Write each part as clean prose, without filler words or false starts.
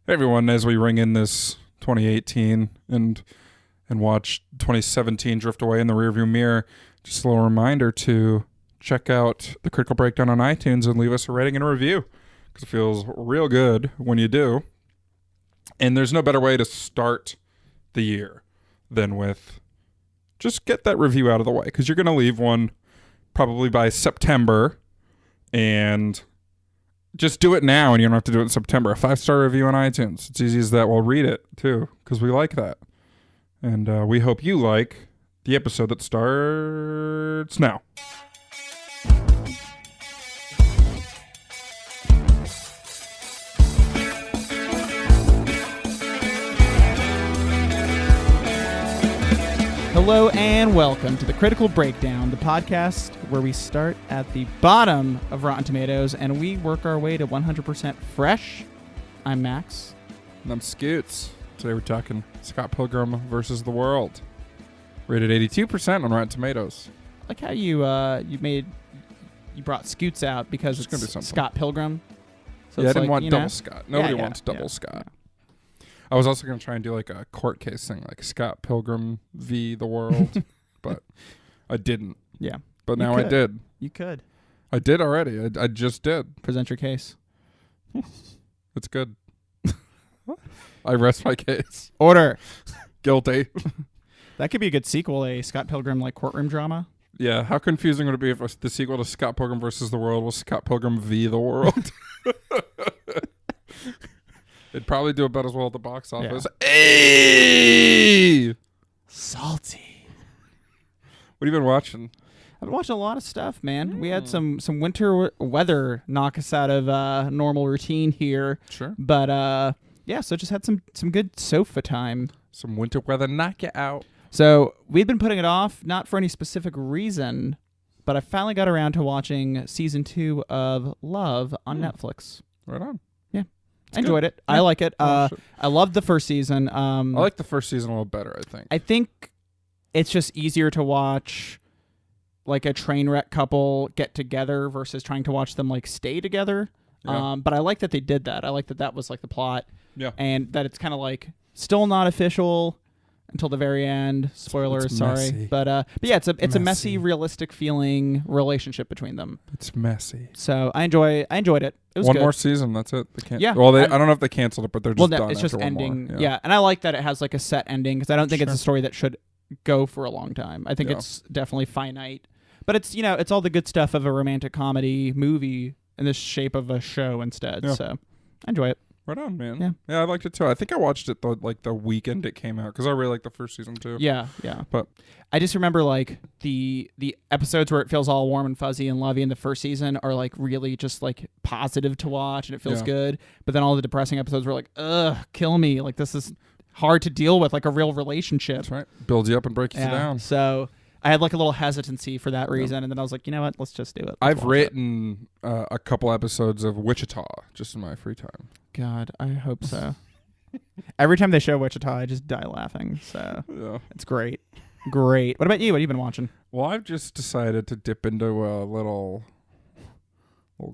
Hey everyone, as we ring in this 2018 and watch 2017 drift away in the rearview mirror, just a little reminder to check out the Critical Breakdown on iTunes and leave us a rating and a review, because it feels real good when you do. And there's no better way to start the year than with just get that review out of the way, because you're going to leave one probably by September, and just do it now, and you don't have to do it in September. A 5-star review on iTunes. It's easy as that. We'll read it, too, because we like that. And we hope you like the episode that starts now. Hello and welcome to the Critical Breakdown, the podcast where we start at the bottom of Rotten Tomatoes and we work our way to 100% fresh. I'm Max. And I'm Scoots. Today we're talking Scott Pilgrim versus the World. Rated 82% on Rotten Tomatoes. I like how you brought Scoots out because it's Scott Pilgrim. So yeah, I didn't want double Scott. Nobody wants double Scott. Yeah. I was also going to try and do like a court case thing, like Scott Pilgrim v. the World, but I didn't. Yeah. But now I did. You could. I did already. I just did. Present your case. It's good. I rest my case. Order. Guilty. That could be a good sequel, a Scott Pilgrim like courtroom drama. Yeah. How confusing would it be if the sequel to Scott Pilgrim versus the World was Scott Pilgrim v. the World? It'd probably do about as well at the box office. Yeah. Hey! Salty. What have you been watching? I've been watching a lot of stuff, man. We had some winter weather knock us out of normal routine here. Sure. But yeah, so just had some good sofa time. Some winter weather knock you out. So we'd been putting it off, not for any specific reason, but I finally got around to watching season 2 of Love on Netflix. Right on. I enjoyed it. Yeah. I like it. I loved the first season. I like the first season a little better, I think. I think it's just easier to watch like a train wreck couple get together versus trying to watch them like stay together. Yeah. But I like that they did that. I like that was like the plot. Yeah. And that it's kind of like still not official until the very end. Spoilers, sorry. Messy. But yeah, it's a messy, realistic feeling relationship between them. It's messy. So I enjoyed it. It was one good. More season, that's it. They can't. Yeah. Well, I don't know if they canceled it, but they're just done. No, it's just after ending. Yeah, and I like that it has like a set ending because I don't think it's a story that should go for a long time. I think it's definitely finite. But it's it's all the good stuff of a romantic comedy movie in the shape of a show instead. Yeah. So I enjoy it. Right on, man. Yeah, I liked it too. I think I watched it the weekend it came out because I really liked the first season too. Yeah. But I just remember like the episodes where it feels all warm and fuzzy and lovey in the first season are like really just like positive to watch and it feels good. But then all the depressing episodes were like, ugh, kill me. Like this is hard to deal with, like a real relationship. That's right. Builds you up and breaks you down. So I had like a little hesitancy for that reason, and then I was like, you know what? Let's just do it. I've written a couple episodes of Wichita just in my free time. God, I hope so. Every time they show Wichita, I just die laughing. So it's great. Great. What about you? What have you been watching? Well, I've just decided to dip into a little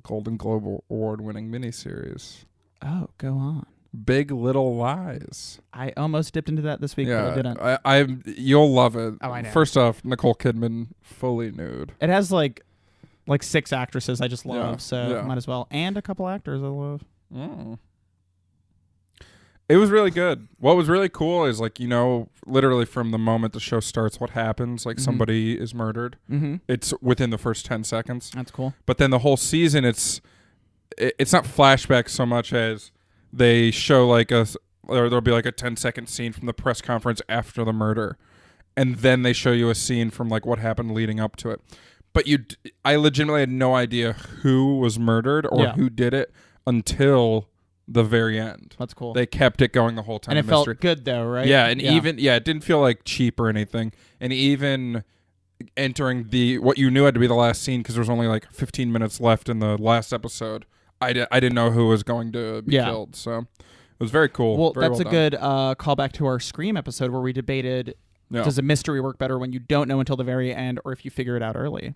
Golden Globe award-winning miniseries. Oh, go on. Big Little Lies. I almost dipped into that this week, but I didn't. You'll love it. Oh, I know. First off, Nicole Kidman fully nude. It has like 6 actresses I just love, so might as well. And a couple actors I love. Mm. It was really good. What was really cool is literally from the moment the show starts, what happens, somebody is murdered. Mm-hmm. It's within the first 10 seconds. That's cool. But then the whole season, it's not flashbacks so much as they show or there'll be like a 10-second scene from the press conference after the murder. And then they show you a scene from what happened leading up to it. But I legitimately had no idea who was murdered or who did it until the very end. That's cool. They kept it going the whole time. And it felt good though, right? Yeah, and even it didn't feel like cheap or anything. And even entering what you knew had to be the last scene because there was only 15 minutes left in the last episode. I didn't know who was going to be killed, so it was very cool. Well, that's a good callback to our Scream episode where we debated does a mystery work better when you don't know until the very end or if you figure it out early.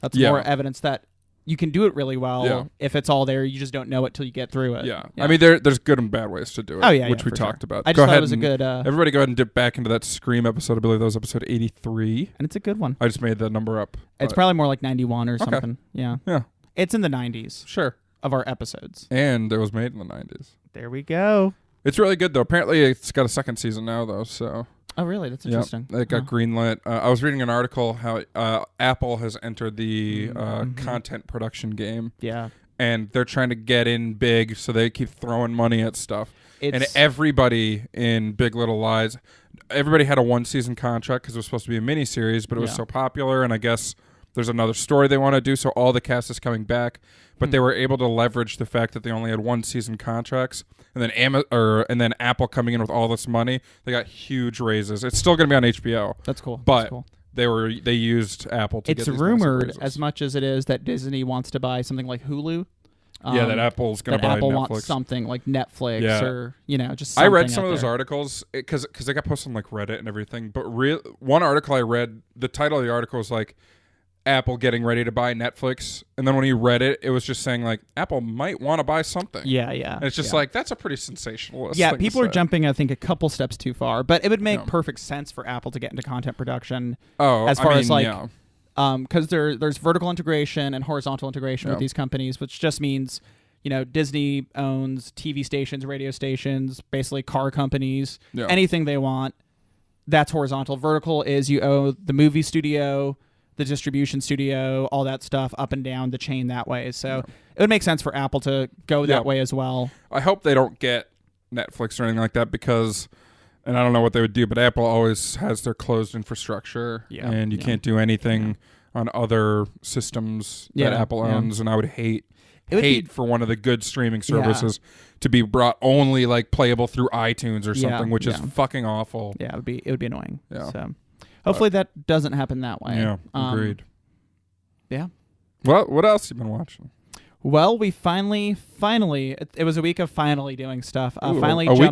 That's more evidence that you can do it really well. Yeah. If it's all there, you just don't know it till you get through it. Yeah. I mean, there's good and bad ways to do it. Oh, yeah, which we for talked sure. about. I just Go thought ahead it was a good. everybody go ahead and dip back into that Scream episode. I believe that was episode 83. And it's a good one. I just made the number up. It's probably more like 91 or something. Yeah. Yeah. It's in the 90s. Sure. Of our episodes. And it was made in the 90s. There we go. It's really good, though. Apparently, it's got a second season now, though, so... Oh, really? That's interesting. It got greenlit. I was reading an article how Apple has entered the content production game. Yeah. And they're trying to get in big, so they keep throwing money at stuff. And everybody in Big Little Lies, everybody had a one-season contract because it was supposed to be a miniseries, but it was so popular, and I guess there's another story they want to do, so all the cast is coming back. But they were able to leverage the fact that they only had one-season contracts, and then Apple coming in with all this money, they got huge raises. It's still going to be on HBO. That's cool. But they used Apple to get these massive rumored, raises. as much as it is, that Disney wants to buy something like Hulu. That Apple's going to buy Apple Netflix. wants something like Netflix or, just I something read some out of those there. articles because they got posted on like Reddit and everything. But one article I read, the title of the article was like, Apple getting ready to buy Netflix, and then when you read it, it was just saying like Apple might want to buy something. Yeah. And it's just like that's a pretty sensationalist. Yeah, thing people to are say. jumping, I think, a couple steps too far, but it would make perfect sense for Apple to get into content production. Oh, as far as like, yeah. Because there's vertical integration and horizontal integration with these companies, which just means, Disney owns TV stations, radio stations, basically car companies, anything they want. That's horizontal. Vertical is you own the movie studio, the distribution studio, all that stuff up and down the chain that way. So it would make sense for Apple to go that way as well. I hope they don't get Netflix or anything like that because, and I don't know what they would do, but Apple always has their closed infrastructure and you can't do anything on other systems that Apple owns. And I would hate for one of the good streaming services to be brought only like playable through iTunes or something, which is fucking awful. Yeah, it would be annoying. Yeah. So hopefully that doesn't happen that way. Yeah, agreed. Yeah. Well, what else you been watching? Well, we finally, it was a week of finally doing stuff. Week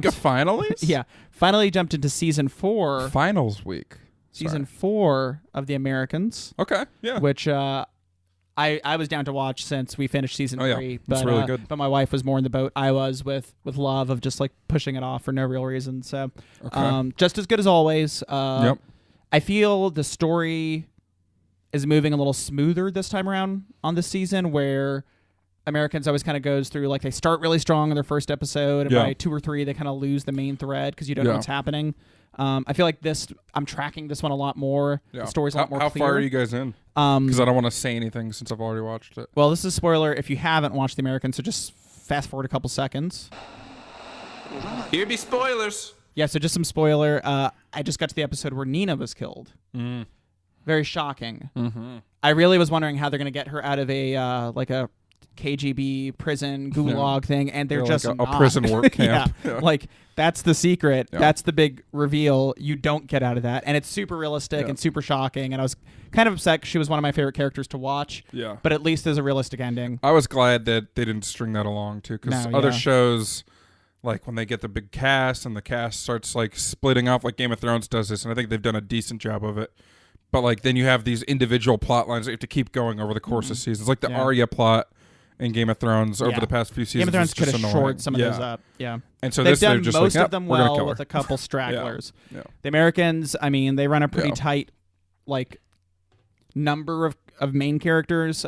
of finalies? Yeah. Finally jumped into season 4. Finals week. Season 4 of The Americans. Okay, yeah. Which I was down to watch since we finished season 3. But, it's really good. But my wife was more in the boat I was with love of just like pushing it off for no real reason. So just as good as always. I feel the story is moving a little smoother this time around on this season, where Americans always kind of goes through, like, they start really strong in their first episode, and by 2 or 3 they kind of lose the main thread because you don't know what's happening. I feel like I'm tracking this one a lot more. The story's a lot more clear. How far are you guys in? Because I don't want to say anything since I've already watched it. Well, this is a spoiler if you haven't watched The Americans, so just fast forward a couple seconds. Here be spoilers. Yeah, so just some spoiler. I just got to the episode where Nina was killed. Very shocking. Mm-hmm. I really was wondering how they're going to get her out of a KGB prison gulag thing, and they're just like a prison work camp. Like that's the secret. That's the big reveal. You don't get out of that, and it's super realistic and super shocking. And I was kind of upset 'cause she was one of my favorite characters to watch. Yeah, but at least there's a realistic ending. I was glad that they didn't string that along too, because other shows, like when they get the big cast and the cast starts like splitting off, like Game of Thrones does this, and I think they've done a decent job of it. But like then you have these individual plot lines that you have to keep going over the course of seasons, like the Arya plot in Game of Thrones over the past few seasons. Game of Thrones could have shored some of those up. Yeah. And so they've done just most like, of them well with a couple stragglers. The Americans, I mean, they run a pretty tight like number of main characters.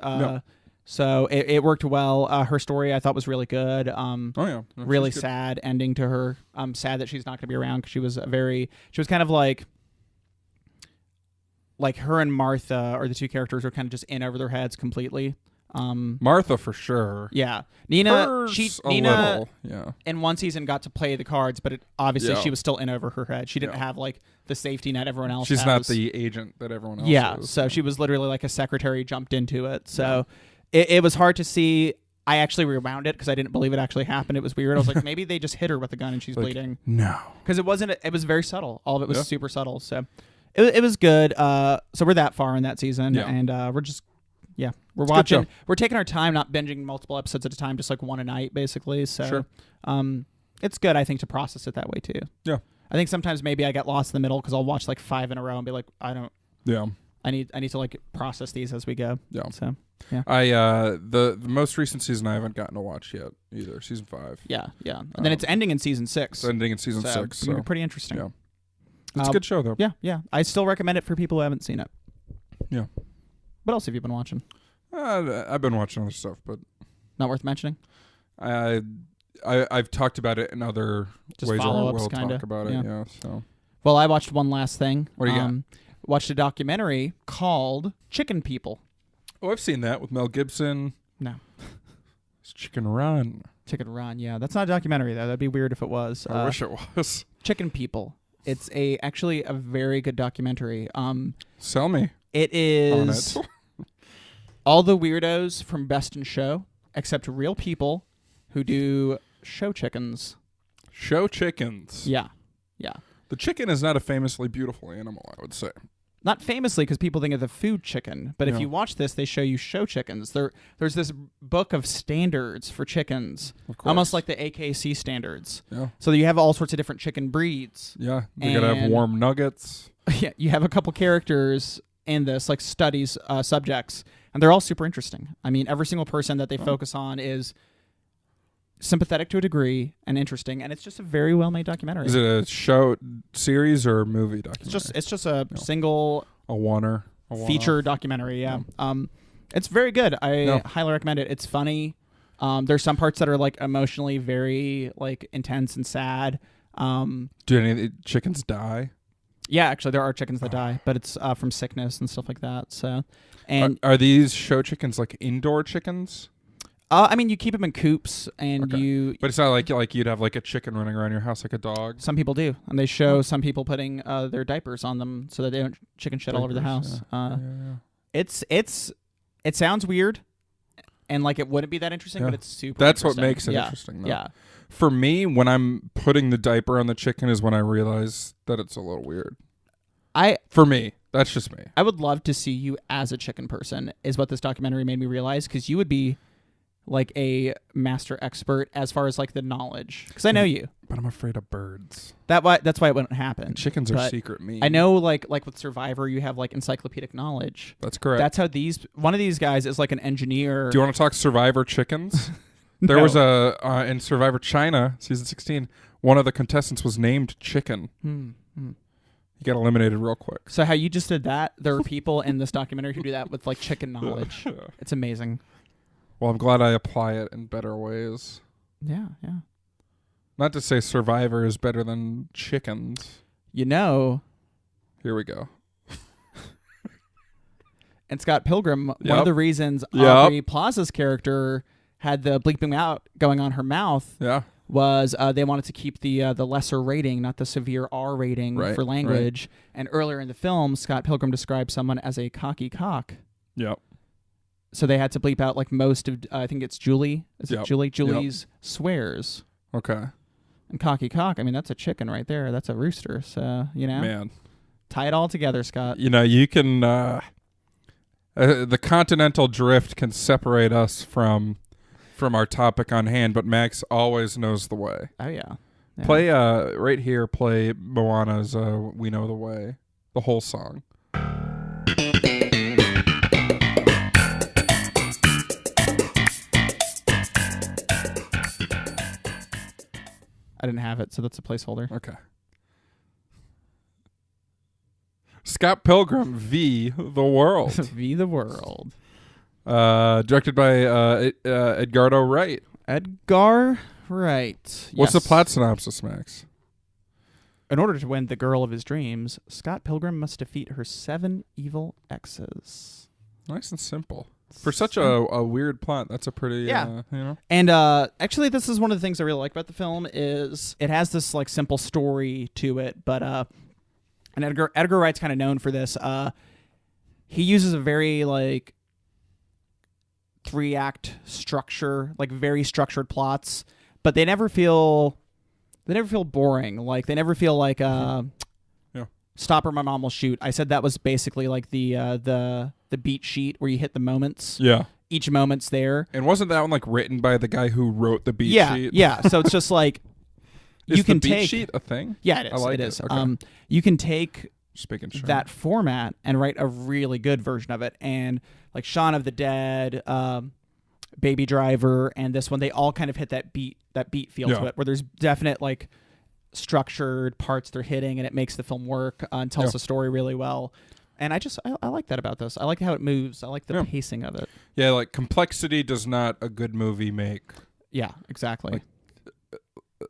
So it worked well. Her story I thought was really good. Really sad ending to her. I'm sad that she's not going to be around because she was kind of like her and Martha are the two characters who are kind of just in over their heads completely. Martha for sure. Yeah. Nina little, in one season got to play the cards, but obviously she was still in over her head. She didn't have like the safety net everyone else has. She's not the agent that everyone else is. Yeah, so she was literally like a secretary jumped into it. So it was hard to see. I actually rewound it because I didn't believe it actually happened. It was weird. I was like, maybe they just hit her with a gun and she's bleeding. No. Because it was very subtle. All of it was super subtle. So it was good. So we're that far in that season, and we're just we're watching. We're taking our time, not binging multiple episodes at a time, just like one a night, basically. So, it's good, I think, to process it that way too. Yeah, I think sometimes maybe I get lost in the middle because I'll watch like 5 in a row and be like, I I need to like process these as we go. Yeah. So yeah. The most recent season I haven't gotten to watch yet either. Season 5. Yeah. And then it's ending in season 6. It's ending in season 6. It's gonna be pretty interesting. Yeah. It's a good show though. Yeah. I still recommend it for people who haven't seen it. Yeah. What else have you been watching? I've been watching other stuff, but not worth mentioning. I've talked about it in other just ways. Follow-ups, we'll kinda. talk about it. Yeah. So. Well, I watched one last thing. What do you got? Watched a documentary called Chicken People. Oh, I've seen that with Mel Gibson. No. It's Chicken Run. Chicken Run, yeah. That's not a documentary, though. That'd be weird if it was. I wish it was. Chicken People. It's actually a very good documentary. Sell me. It is on it. all the weirdos from Best in Show, except real people who do show chickens. Show chickens. Yeah. The chicken is not a famously beautiful animal, I would say. Not famously, because people think of the food chicken. But if you watch this, they show you show chickens. There's this book of standards for chickens, almost like the AKC standards. Yeah. So you have all sorts of different chicken breeds. Yeah. You gotta have warm nuggets. Yeah. You have a couple characters in this, like studies subjects, and they're all super interesting. I mean, every single person that they focus on is sympathetic to a degree and interesting, and it's just a very well-made documentary. Is it a show series or a movie documentary? It's just a single a feature documentary. Yeah. It's very good. I highly recommend it. It's funny. There's some parts that are like emotionally very like intense and sad. Do any of the chickens die? Yeah, actually, there are chickens that die, but it's from sickness and stuff like that. So, and are these show chickens like indoor chickens? I mean, you keep them in coops, and But it's not like you'd have like a chicken running around your house like a dog. Some people do, and they show some people putting their diapers on them so that they don't chicken shit all over the house. It sounds weird, and like it wouldn't be that interesting, but it's super. That's what makes it interesting, though. Yeah. For me, when I'm putting the diaper on the chicken is when I realize that it's a little weird. For me, that's just me. I would love to see you as a chicken person, is what this documentary made me realize, because you would be like a master expert as far as like the knowledge, because I know you. But I'm afraid of birds. That's why it wouldn't happen. And chickens are secret mean. I know, like with Survivor, you have like encyclopedic knowledge. That's correct. That's how one of these guys is like an engineer. Do you want to talk Survivor chickens? There was in Survivor China, season 16, one of the contestants was named Chicken. He got eliminated real quick. So how you just did that, there are people in this documentary who do that with like chicken knowledge. It's amazing. Well, I'm glad I apply it in better ways. Yeah. Not to say Survivor is better than chickens. You know. Here we go. And Scott Pilgrim, one of the reasons Aubrey Plaza's character had the bleeping out going on her mouth was they wanted to keep the lesser rating, not the severe R rating for language. Right. And earlier in the film, Scott Pilgrim described someone as a cocky cock. Yep. So they had to bleep out like most of, I think it's Julie. Is it Julie? Julie's swears. Okay. And cocky cock, I mean, that's a chicken right there. That's a rooster. So, you know. Man. Tie it all together, Scott. You know, you can, the continental drift can separate us from our topic on hand, but Max always knows the way. Oh, yeah. Play, right here, play Moana's We Know the Way. The whole song. I didn't have it, so that's a placeholder. Okay. Scott Pilgrim v. The World. V. The World. Directed by Edgar Wright. Edgar Wright. What's the plot synopsis, Max? In order to win the girl of his dreams, Scott Pilgrim must defeat her 7 evil exes. Nice and simple. For such a weird plot, that's a pretty, you know. And actually, this is one of the things I really like about the film is it has this like simple story to it, but and Edgar Wright's kind of known for this. He uses a very like 3-act structure, like very structured plots, but they never feel boring. Like they never feel like Stop or My Mom Will Shoot. I said that was basically like the beat sheet where you hit the moments. Yeah. Each moment's there. And wasn't that one like written by the guy who wrote the beat sheet? Yeah. So it's just like you can take beat sheet a thing? Yeah, it is. I like it is. Okay. You can take Just making sure. that format and write a really good version of it. And like Shaun of the Dead, Baby Driver, and this one, they all kind of hit that beat feel to it, where there's definite like structured parts they're hitting, and it makes the film work and tells the story really well. And I like that about this. I like how it moves. I like the pacing of it. Yeah, like complexity does not a good movie make. Yeah, exactly.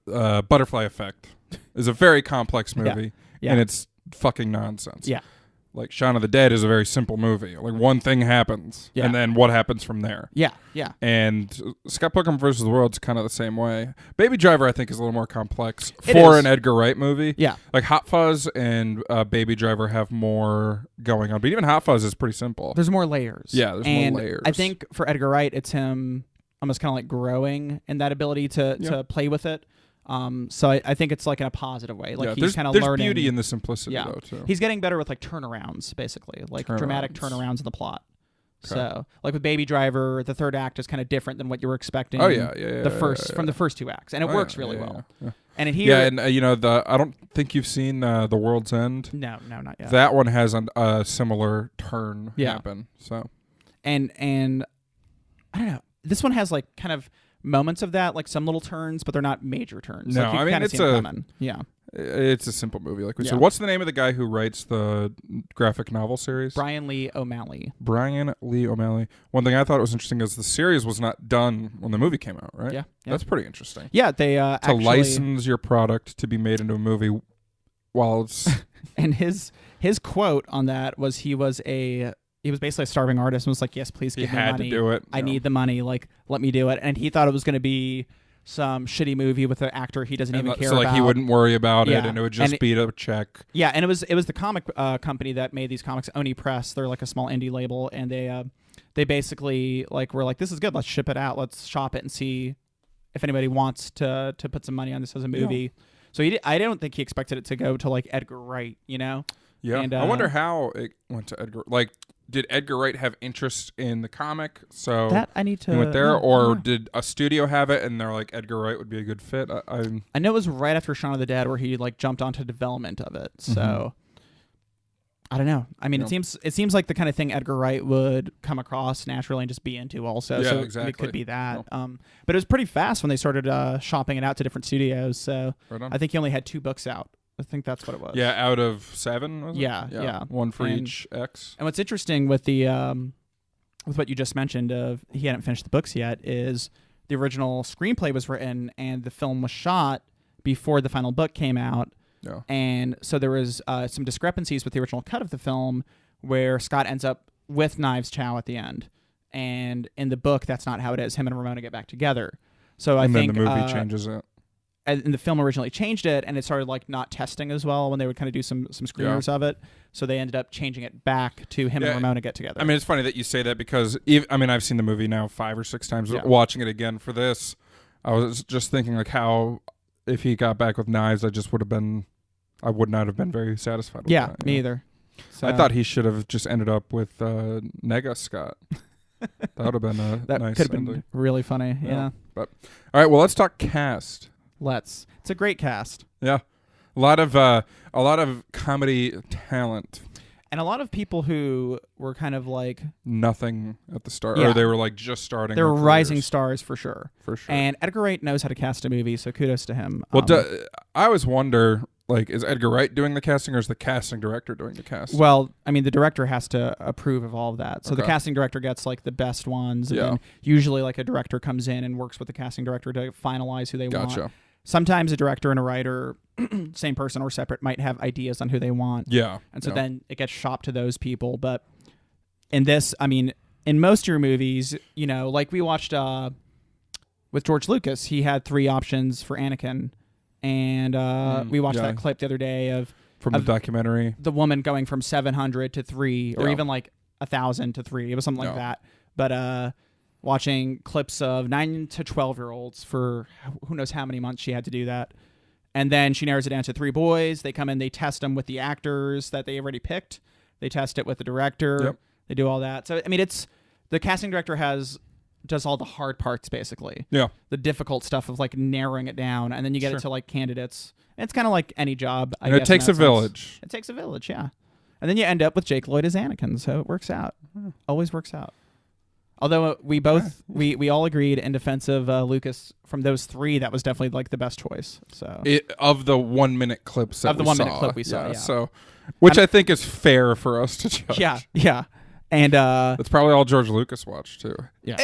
Like, Butterfly Effect is a very complex movie, and it's fucking nonsense. Yeah. Like Shaun of the Dead is a very simple movie. Like one thing happens, and then what happens from there. Yeah, yeah. And Scott Pilgrim vs. the World's kind of the same way. Baby Driver, I think, is a little more complex for an Edgar Wright movie. Yeah. Like Hot Fuzz and Baby Driver have more going on, but even Hot Fuzz is pretty simple. There's more layers. Yeah, there's more layers. I think for Edgar Wright, it's him almost kind of like growing in that ability to play with it. So I think it's like in a positive way. Like he's kind of learning. There's beauty in the simplicity, though, too. He's getting better with like turnarounds, basically, like dramatic turnarounds in the plot. Okay. So, like with Baby Driver, the third act is kind of different than what you were expecting. Oh from the first two acts, and it works really well. Yeah. And in here, and I don't think you've seen The World's End. No, not yet. That one has a similar turn happen. So, and I don't know. This one has like kind of moments of that, like some little turns, but they're not major turns. No, like I mean, it's a simple movie, like we said. What's the name of the guy who writes the graphic novel series? Bryan Lee O'Malley. Bryan Lee O'Malley. One thing I thought was interesting is the series was not done when the movie came out, right? Yeah. That's pretty interesting. Yeah, they to license your product to be made into a movie while it's... And his quote on that was he was basically a starving artist and was like, yes, please give me money. He had to do it. I need the money. Like, let me do it. And he thought it was going to be some shitty movie with an actor he doesn't even care about. So, like, he wouldn't worry about it, and it would just be a check. Yeah, and it was the comic company that made these comics, Oni Press. They're like a small indie label, and they basically, like, were like, this is good. Let's ship it out. Let's shop it and see if anybody wants to put some money on this as a movie. Yeah. So I don't think he expected it to go to, like, Edgar Wright, you know? Yeah. And, I wonder how it went to Edgar. Like, did Edgar Wright have interest in the comic? So that I need to. He went there, or did a studio have it, and they're like, Edgar Wright would be a good fit? I know it was right after Shaun of the Dead where he like jumped onto development of it. So I don't know. I mean, it seems like the kind of thing Edgar Wright would come across naturally and just be into. Also, yeah, so exactly. It could be that. Yeah. But it was pretty fast when they started shopping it out to different studios. So I think he only had 2 books out. I think that's what it was. Yeah, out of 7, was it? Yeah. One for each X. And what's interesting with the with what you just mentioned of he hadn't finished the books yet is the original screenplay was written and the film was shot before the final book came out. Yeah. And so there was some discrepancies with the original cut of the film where Scott ends up with Knives Chow at the end. And in the book, that's not how it is. Him and Ramona get back together. So I think the movie changes it. And the film originally changed it, and it started like not testing as well when they would kind of do some screeners of it. So they ended up changing it back to him and Ramona get together. I mean, it's funny that you say that because I've seen the movie now 5 or 6 times. Yeah. Watching it again for this, I was just thinking like how if he got back with Knives, I would not have been very satisfied with that. Me either. So, I thought he should have just ended up with Nega Scott. That would have been a nice could have ending. Been really funny. Yeah. But all right, well, let's talk cast. It's a great cast. Yeah. A lot of comedy talent. And a lot of people who were kind of like nothing at the start, or they were like just starting. They were rising stars for sure. For sure. And Edgar Wright knows how to cast a movie, so kudos to him. Well, I always wonder, like, is Edgar Wright doing the casting, or is the casting director doing the casting? Well, I mean, the director has to approve of all of that. So the casting director gets like the best ones, and then usually like a director comes in and works with the casting director to finalize who they want. Sometimes a director and a writer, same person or separate, might have ideas on who they want. Yeah. And so then it gets shopped to those people. But in this, I mean, in most of your movies, you know, like we watched with George Lucas, he had 3 options for Anakin. And we watched that clip the other day from the documentary. The woman going from 700 to 3, or even like 1,000 to 3. It was something like that. But watching clips of 9 to 12-year-olds for who knows how many months she had to do that. And then she narrows it down to 3 boys. They come in, they test them with the actors that they already picked. They test it with the director. They do all that. So, I mean, the casting director has does all the hard parts basically. Yeah. The difficult stuff of like narrowing it down, and then you get it to like candidates. And it's kind of like any job. I and guess, it takes a in that sense. village. It takes a village, yeah. And then you end up with Jake Lloyd as Anakin, so it works out. Always works out. Although we all agreed in defense of Lucas, from those 3, that was definitely like the best choice. So Of the 1 minute clips that of the we 1 saw. minute clip we saw, yeah. So, which I think is fair for us to judge. Yeah. And that's probably all George Lucas watched too. Yeah.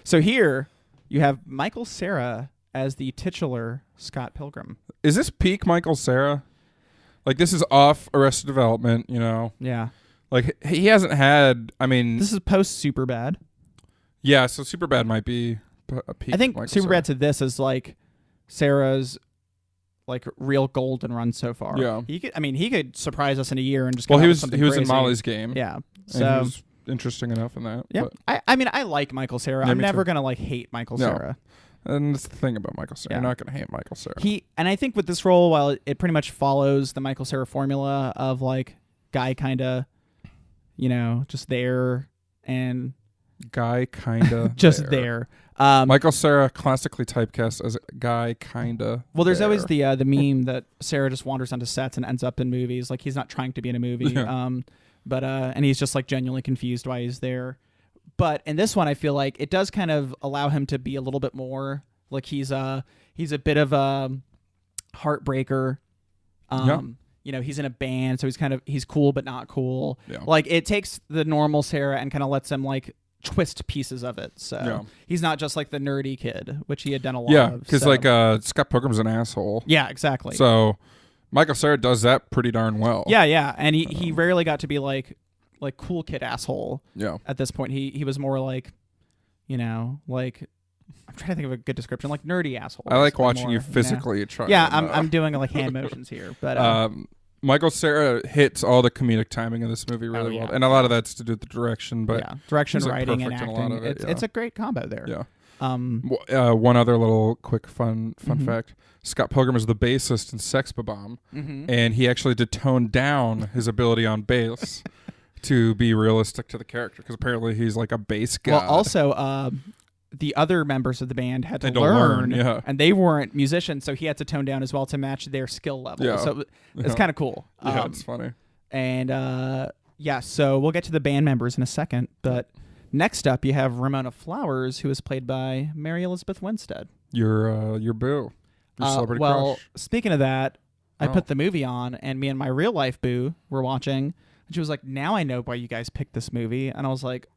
So here you have Michael Cera as the titular Scott Pilgrim. Is this peak Michael Cera? Like, this is off Arrested Development, you know? Yeah. Like, he hasn't had, I mean... This is post Superbad. Yeah, so Superbad might be a peak. I think Michael Superbad Cera. to this is like Sarah's like real golden run so far. Yeah. He could surprise us in a year and just Well, come he out with was something in crazy. Molly's Game. Yeah. And So he was interesting enough in that. yeah. But, I like Michael Cera. Yeah, I'm me never too. gonna like hate Michael No. Cera. and that's the thing about Michael Cera. Yeah. You're not going to hate Michael Cera. And I think with this role, while it pretty much follows the Michael Cera formula of like guy kind of, just there and Guy kind of just there. Michael Cera classically typecast as a guy kind of. Well, there's always the meme that Sarah just wanders onto sets and ends up in movies. Like he's not trying to be in a movie. Yeah. And he's just like genuinely confused why he's there. But in this one, I feel like it does kind of allow him to be a little bit more like he's a bit of a heartbreaker. He's in a band, so he's cool but not cool. Yeah. Like it takes the normal Sarah and kind of lets him like twist pieces of it. So he's not just like the nerdy kid, which he had done a lot of. Yeah, because Scott Pilgrim's an asshole. Yeah, exactly. So Michael Cera does that pretty darn well. Yeah, and he rarely got to be like cool kid asshole. Yeah. At this point, he was more like, like I'm trying to think of a good description, like nerdy asshole. I like watching you physically try. Yeah, I'm doing like hand motions here, but Michael Cera hits all the comedic timing in this movie really well, and a lot of that's to do with the direction. But direction, he's, like, writing, and perfect in a lot acting. of it, It's a great combo there. Yeah. One other little quick fun fact: Scott Pilgrim is the bassist in Sex Bomb, and he actually did tone down his ability on bass to be realistic to the character, because apparently he's like a bass guy. Well, also, the other members of the band had to learn, and they weren't musicians, so he had to tone down as well to match their skill level. Yeah. So it's kind of cool. Yeah, it's funny. And so we'll get to the band members in a second, but next up you have Ramona Flowers, who is played by Mary Elizabeth Winstead. Your boo. Your celebrity crush. Speaking of that, I put the movie on, and me and my real life boo were watching, and she was like, "Now I know why you guys picked this movie," and I was like,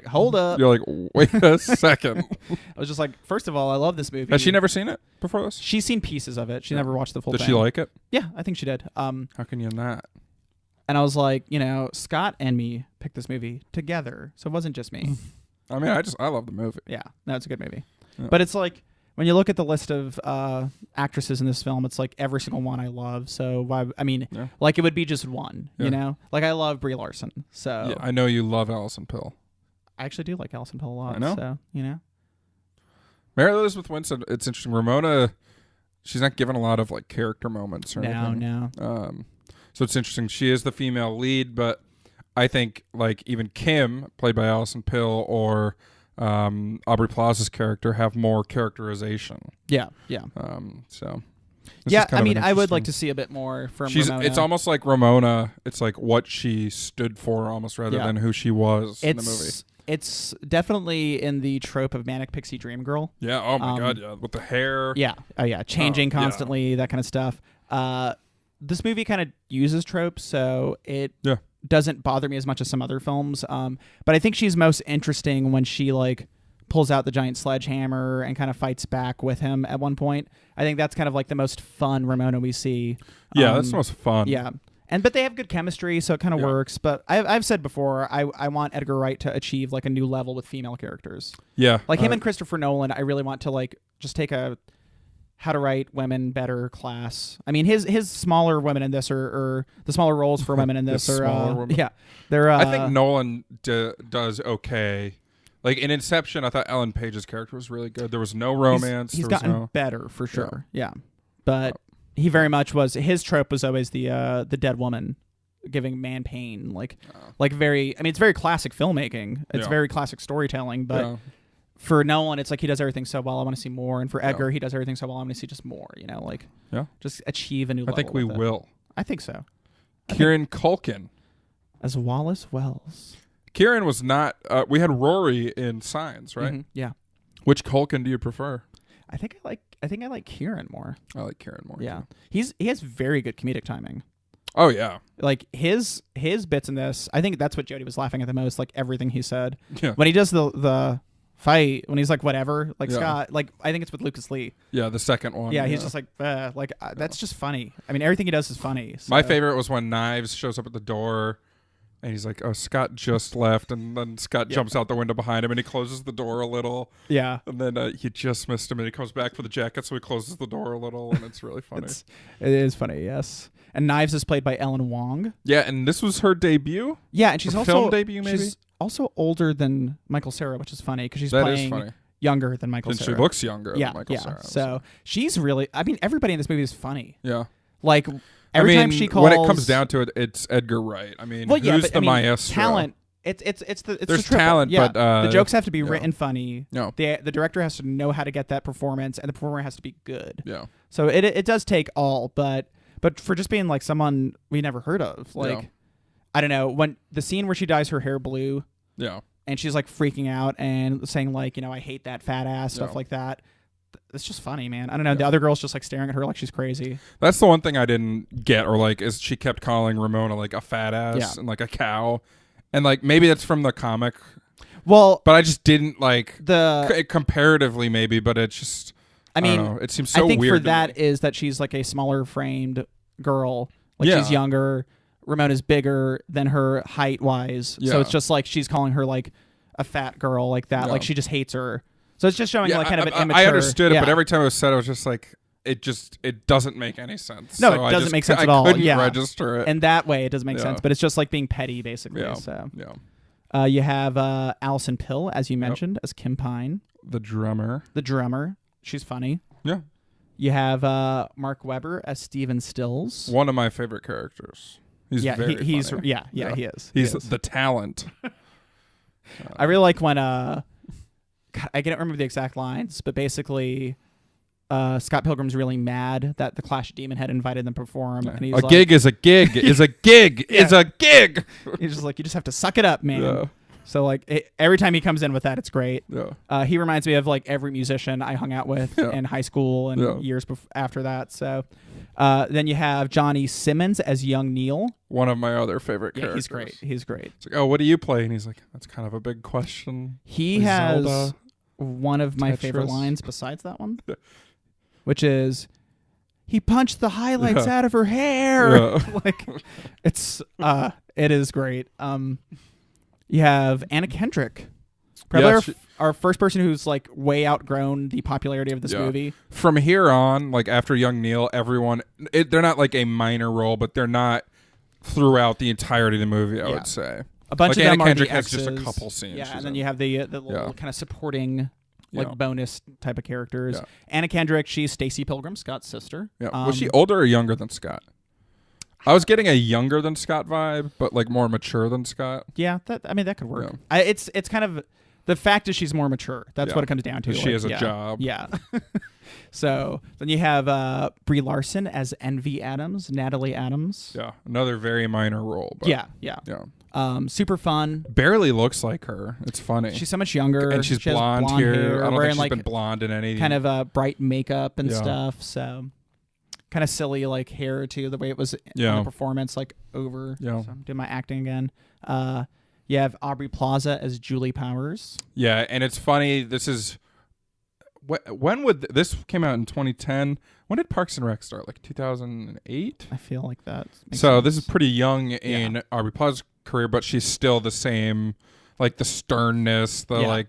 hold up. You're like, wait a second. I was just like, first of all, I love this movie. Has she never seen it before this? She's seen pieces of it. She never watched the full thing. Did she like it? Yeah, I think she did. How can you not? And I was like, Scott and me picked this movie together, so it wasn't just me. I mean, I love the movie. Yeah, no, it's a good movie. Yeah. But it's like, when you look at the list of actresses in this film, it's like every single one I love. So like it would be just one, Like I love Brie Larson. So yeah, I know you love Alison Pill. I actually do like Alison Pill a lot. I know. So, Mary Elizabeth Winstead, it's interesting. Ramona, she's not given a lot of like character moments or anything. No. So it's interesting. She is the female lead, but I think like even Kim, played by Alison Pill, or Aubrey Plaza's character have more characterization. Yeah. So. I would like to see a bit more from Ramona. It's almost like Ramona. It's like what she stood for, almost, rather than who she was in the movie. It's definitely in the trope of Manic Pixie Dream Girl. Yeah. Oh my God. Yeah. With the hair. Yeah. Oh yeah. Changing constantly. That kind of stuff. This movie kind of uses tropes, so it doesn't bother me as much as some other films. But I think she's most interesting when she like pulls out the giant sledgehammer and kind of fights back with him at one point. I think that's kind of like the most fun Ramona we see. Yeah, that's the most fun. Yeah. But they have good chemistry, so it kind of works. But I've said before, I want Edgar Wright to achieve like a new level with female characters. Yeah. Like him and Christopher Nolan, I really want to like just take a how to write women better class. I mean, his smaller women in this or the smaller roles for women in this are they're. I think Nolan does okay. Like in Inception, I thought Ellen Page's character was really good. There was no romance. He's gotten better for sure. Yeah, but he very much was. His trope was always the dead woman. giving man pain. Like very. I mean, it's very classic filmmaking. It's very classic storytelling. But for Nolan, it's like he does everything so well. I want to see more. And for Edgar, he does everything so well. I want to see just more. You know, like just achieve a new level. I think we will. I think so. Kieran Culkin as Wallace Wells. Kieran was not. We had Rory in Signs, right? Mm-hmm. Yeah. Which Culkin do you prefer? I think I like Kieran more. I like Kieran more. Yeah, he has very good comedic timing. Oh yeah, like his bits in this. I think that's what Jody was laughing at the most. Like everything he said. Yeah. When he does the fight, when he's like whatever, like Scott, like I think it's with Lucas Lee. Yeah, the second one. Yeah, he's just like that's just funny. I mean, everything he does is funny. So. My favorite was when Knives shows up at the door. And he's like, oh, Scott just left. And then Scott jumps out the window behind him and he closes the door a little. Yeah. And then he just missed him and he comes back for the jacket. So he closes the door a little. And it's really funny. It is funny, yes. And Knives is played by Ellen Wong. Yeah. And this was her debut. Yeah. And she's also film debut, maybe? She's also older than Michael Cera, which is funny because she's playing younger than Michael Cera. She looks younger than Michael Cera. So she's really, I mean, everybody in this movie is funny. Yeah. Like, every time she calls, when it comes down to it, it's Edgar Wright. I mean, who's the maestro? Talent. It's there's the talent, but the jokes have to be written funny. No, the director has to know how to get that performance, and the performer has to be good. Yeah. So it does take all, but for just being like someone we never heard of, like I don't know, when the scene where she dyes her hair blue, and she's like freaking out and saying like, you know, I hate that fat ass, stuff like that. It's just funny, man. I don't know. The other girl's just like staring at her like she's crazy. That's the one thing I didn't get, or like, is she kept calling Ramona like a fat ass and like a cow, and like maybe that's from the comic. Well, but I just didn't like comparatively, maybe. But it's just, I mean, don't know. It seems so weird. I think for that is that she's like a smaller framed girl, like she's younger. Ramona's bigger than her height wise, so it's just like she's calling her like a fat girl like that. Like she just hates her. So it's just showing like kind of an immature. I understood it, but every time it was said, I was just like, it doesn't make any sense. No, it doesn't make sense at all. I couldn't register it. And that way, it doesn't make sense. But it's just like being petty, basically. Yeah. So yeah. You have Allison Pill, as you mentioned, as Kim Pine, the drummer. She's funny. Yeah. You have Mark Webber as Steven Stills. One of my favorite characters. He's very funny. He is. He's the talent. I really like when God, I can't remember the exact lines, but basically, Scott Pilgrim's really mad that the Clash of Demon had invited them to perform. And he's like, gig is a gig is a gig is a gig. He's just like, you just have to suck it up, man. Yeah. So like every time he comes in with that, it's great. Yeah. He reminds me of like every musician I hung out with in high school and years after that. So then you have Johnny Simmons as young Neil. One of my other favorite characters. He's great. It's like, oh, what do you play? And he's like, that's kind of a big question. He has Zelda, one of my favorite lines besides that one, which is, he punched the highlights out of her hair. Like, it is great. You have Anna Kendrick, probably our first person who's like way outgrown the popularity of this movie. From here on, like after Young Neil, everyone they're not like a minor role, but they're not throughout the entirety of the movie. I would say a bunch like of Anna them Kendrick are the has exes. just a couple scenes. Yeah, and then you have the little kind of supporting like bonus type of characters. Yeah. Anna Kendrick, she's Stacy Pilgrim, Scott's sister. Yeah. Was she older or younger than Scott? I was getting a younger than Scott vibe, but like more mature than Scott. Yeah, that could work. Yeah. It's kind of the fact is she's more mature. That's what it comes down to. She has a job. Yeah. So then you have Brie Larson as Envy Adams, Natalie Adams. Yeah, another very minor role. But yeah. Super fun. Barely looks like her. It's funny. She's so much younger, and she's blonde here. Hair. I don't think she's like been blonde in any kind of bright makeup and stuff. So kind of silly like hair too, the way it was in the performance, like over. Yeah. So I'm doing my acting again. You have Aubrey Plaza as Julie Powers. Yeah, and it's funny. This is when would this came out in 2010? When did Parks and Rec start? Like 2008? I feel like that. So this is pretty young in Aubrey Plaza's career, but she's still the same, like the sternness, the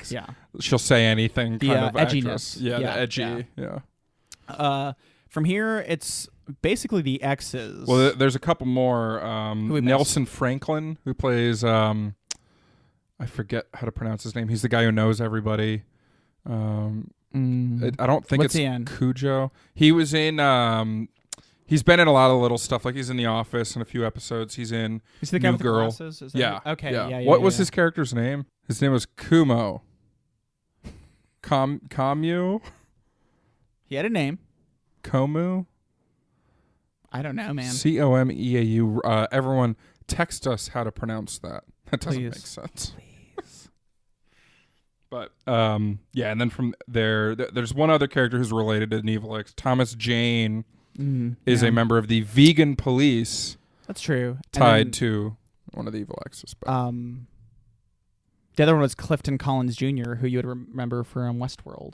she'll say anything kind of edginess. Actress. Yeah, the edgy. Yeah. From here, it's basically the exes. Well, there's a couple more. Nelson Franklin, who plays, I forget how to pronounce his name. He's the guy who knows everybody. I don't think it's Cujo. He was in He's been in a lot of little stuff. Like he's in The Office in a few episodes. He's in Is the guy New with Girl. the glasses? Is that Yeah. Okay. Yeah. What was his character's name? His name was Kumo. Komu? He had a name. Komu? I don't know, man. Comeau. Everyone, text us how to pronounce that. That doesn't make sense. Please. But yeah, and then from there, there's one other character who's related to an Evil X. Thomas Jane is a member of the vegan police. That's true. Tied to one of the Evil X's. But. The other one was Clifton Collins Jr., who you would remember from Westworld.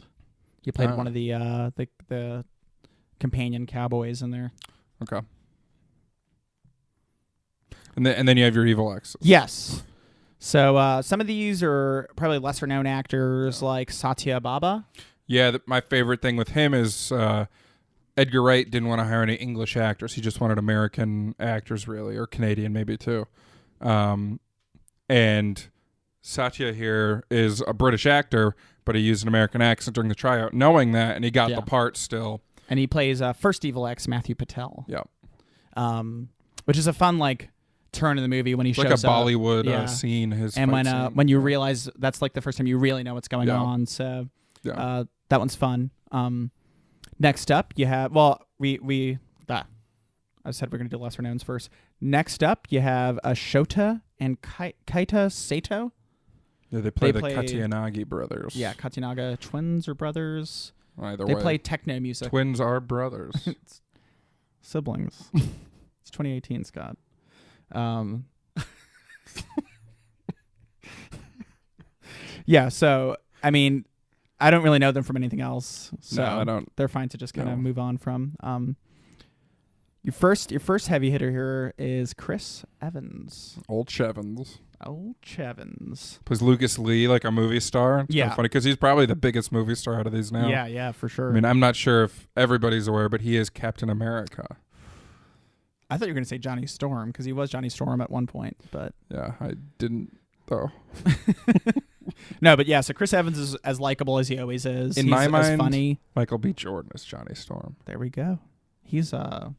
He played one of the companion cowboys in there. Okay. And then you have your Evil X's. Yes. So some of these are probably lesser known actors like Satya Baba. Yeah, my favorite thing with him is Edgar Wright didn't want to hire any English actors. He just wanted American actors, really, or Canadian maybe too. And Satya here is a British actor, but he used an American accent during the tryout, knowing that, and he got the part still. And he plays first Evil X, Matthew Patel. Yeah. Which is a fun turn in the movie when he shows up. Like a Bollywood scene. When you realize that's the first time you really know what's going on. So that one's fun. Next up, you have I said we're gonna do lesser knowns first. Next up, you have Shota and Kaita Sato. Yeah, they play the Katyanagi brothers. Yeah, Katanaga twins or brothers. Either they way. play techno music. Twins are brothers. Siblings. It's 2018, Scott. Yeah, so I mean, I don't really know them from anything else. So no, I don't. They're fine to just kind of move on from. Your first heavy hitter here is Chris Evans. Old Chevins. Plays Lucas Lee like a movie star. It's kind of funny because he's probably the biggest movie star out of these now. Yeah, for sure. I mean, I'm not sure if everybody's aware, but he is Captain America. I thought you were going to say Johnny Storm because he was Johnny Storm at one point, but yeah, I didn't though. No, but yeah, so Chris Evans is as likable as he always is. In my mind, as funny. Michael B. Jordan is Johnny Storm. There we go. He's I can't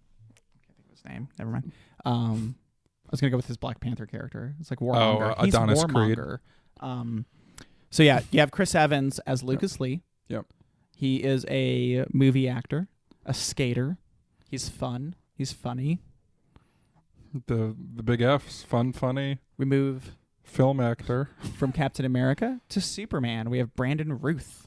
think of his name. Never mind. I was gonna go with his Black Panther character. It's like Warmonger. He's Adonis Warmonger. So yeah, you have Chris Evans as Lucas Lee. Yep. He is a movie actor, a skater. He's fun. He's funny. The big F's. Fun, funny. We move film actor from Captain America to Superman. We have Brandon Routh.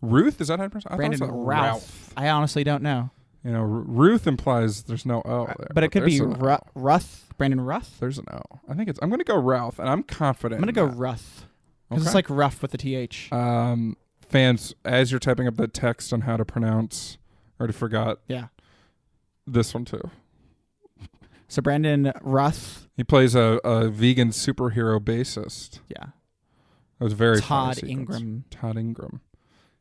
Ruth? Is that how you pronounce it? Brandon Routh. I honestly don't know. You know, Ruth implies there's no O there. But it could be Ruth. Brandon Ruth? There's an O. I think I'm going to go Routh, and I'm confident. I'm going to go Ruth. Because it's like rough with the TH. Fans, as you're typing up the text on how to pronounce, I already forgot. Yeah. This one too. So Brandon Ruth. He plays a vegan superhero bassist. Yeah. It was very Todd Ingram. Todd Ingram.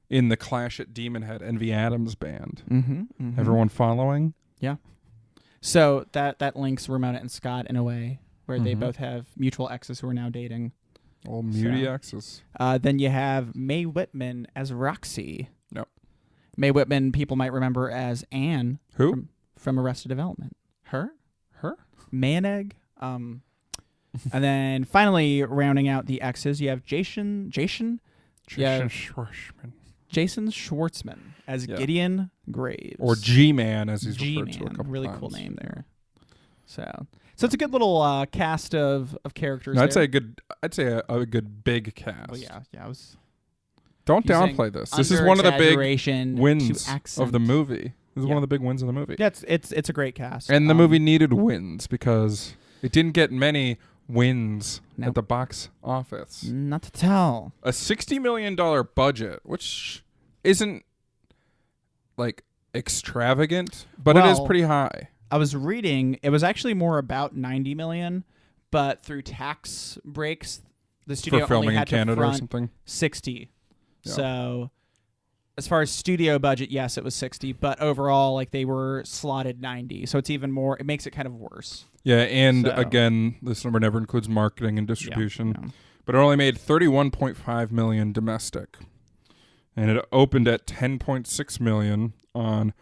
In the Clash at Demon Head, Envy Adams band. Mm-hmm. Everyone following? Yeah. So that links Ramona and Scott in a way where they both have mutual exes who are now dating. Old muty exes. Then you have Mae Whitman as Roxy. Yep. Mae Whitman, people might remember as Anne. Who? From Arrested Development. Her? Mayonnaise. And then finally rounding out the exes, you have Jason Schwartzman. Jason Schwartzman as Gideon Graves. Or G-Man, as he's referred to a couple really times. Cool name there. So it's a good little cast of characters. No, I'd say a good big cast. Well, yeah. I was. Don't downplay this. This is one of the big wins of the movie. This is one of the big wins of the movie. Yeah, it's a great cast. And the movie needed wins because it didn't get many wins at the box office. Not to tell. A $60 million budget, which isn't like extravagant, but it is pretty high. I was reading, it was actually more about $90 million, but through tax breaks, the studio only had to front $60. Yeah. So as far as studio budget, yes, it was $60, but overall, they were slotted $90. So it's even more. It makes it kind of worse. Yeah, and again, this number never includes marketing and distribution, but it only made $31.5 million domestic, and it opened at $10.6 million on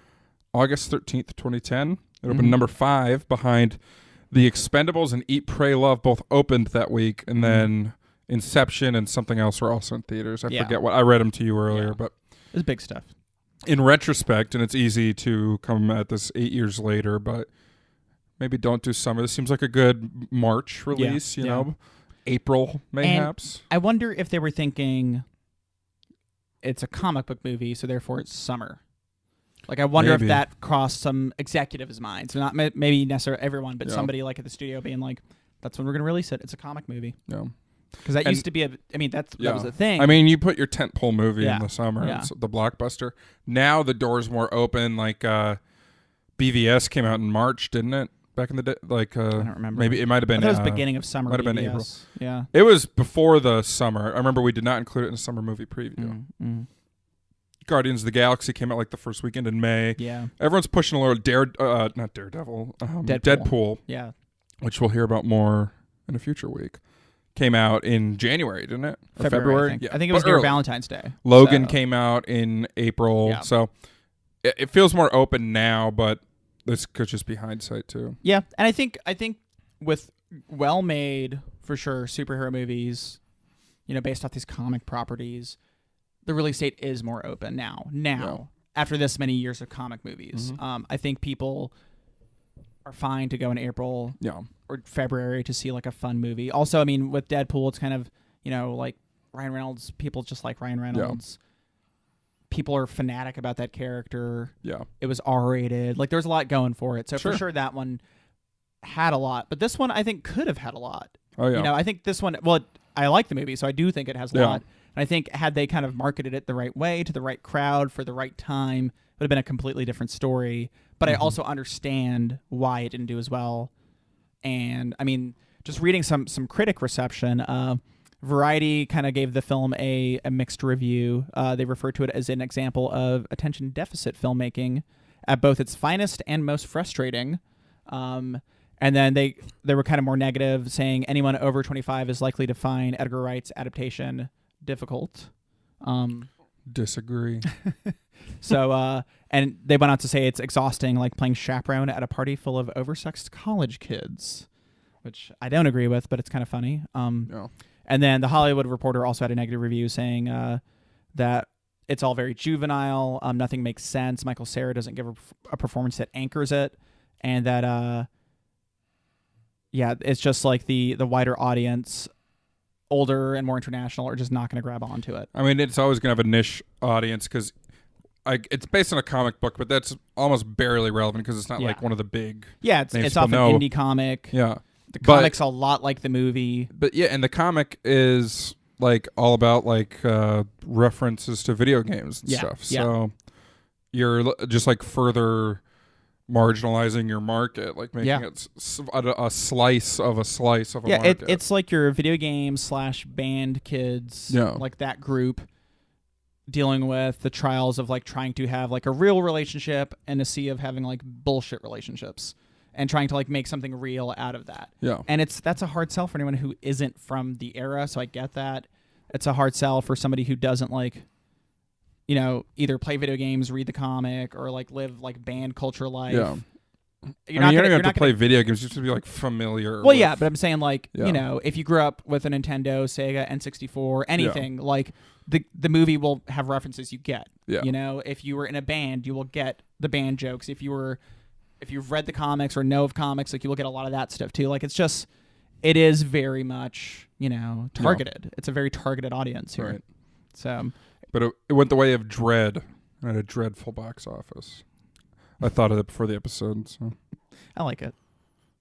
August 13th, 2010. It opened number 5 behind The Expendables and Eat, Pray, Love. Both opened that week, and then Inception and something else were also in theaters. I forget what. I read them to you earlier, but it's big stuff. In retrospect, and it's easy to come at this 8 years later, but maybe don't do summer. This seems like a good March release, you know, April mayhaps. And I wonder if they were thinking it's a comic book movie, so therefore it's summer. Like, I wonder if that crossed some executives' minds. So not maybe necessarily everyone, but somebody like at the studio being like, that's when we're going to release it. It's a comic movie. Yeah. Because that used to be that was the thing. I mean, you put your tentpole movie in the summer, it's the blockbuster. Now the door's more open. Like, BVS came out in March, didn't it? Back in the day, like I don't remember. Maybe it might have been. It was beginning of summer. Might have been BVS. April. Yeah, it was before the summer. I remember we did not include it in a summer movie preview. Guardians of the Galaxy came out like the first weekend in May. Yeah, everyone's pushing a little not Daredevil, Deadpool. Yeah, which we'll hear about more in a future week. Came out in January, didn't it? Or February? I think it was near Valentine's Day. Logan came out in April, so it feels more open now, but this could just be hindsight too. Yeah, and I think with well-made, for sure, superhero movies, you know, based off these comic properties, the release date is more open now, after this many years of comic movies. I think people are fine to go in April or February to see like a fun movie. Also, I mean, with Deadpool, it's kind of, you know, like Ryan Reynolds, people just like Ryan Reynolds. People are fanatic about that character. Yeah. It was R-rated. Like, there's a lot going for it. So for sure that one had a lot. But this one, I think, could have had a lot. Oh, yeah. You know, I think this one, I like the movie, so I do think it has a lot. And I think had they kind of marketed it the right way to the right crowd for the right time, it would have been a completely different story. But I also understand why it didn't do as well. And, I mean, just reading some critic reception, Variety kind of gave the film a mixed review. They referred to it as an example of attention deficit filmmaking at both its finest and most frustrating. And then they were kind of more negative, saying anyone over 25 is likely to find Edgar Wright's adaptation difficult. Disagree. So, and they went on to say it's exhausting, like playing chaperone at a party full of oversexed college kids, which I don't agree with, but it's kind of funny. And then The Hollywood Reporter also had a negative review saying that it's all very juvenile, nothing makes sense, Michael Cera doesn't give a performance that anchors it, and that, it's just like the wider audience, older and more international, are just not going to grab onto it. I mean, it's always going to have a niche audience because it's based on a comic book, but that's almost barely relevant because it's not like one of the big it's off an indie comic. Yeah. The comic's a lot like the movie. But yeah, and the comic is like all about like references to video games and stuff. So you're just like further marginalizing your market, like making it a slice of a market. It's like your video game / band kids, like that group, dealing with the trials of like trying to have like a real relationship and a sea of having like bullshit relationships. And trying to like make something real out of that. Yeah. And that's a hard sell for anyone who isn't from the era, so I get that. It's a hard sell for somebody who doesn't like, you know, either play video games, read the comic, or like live like band culture life. Yeah. You don't have to play video games, you just have to be like familiar. Well, yeah, but I'm saying like, you know, if you grew up with a Nintendo, Sega, N64, anything, like the movie will have references you get. Yeah. You know, if you were in a band, you will get the band jokes. If you've read the comics or know of comics, like you will get a lot of that stuff too. Like it is very much, you know, targeted. Yeah. It's a very targeted audience here. Right. So, but it went the way of Dread. It had a dreadful box office. I thought of it before the episode. So I like it.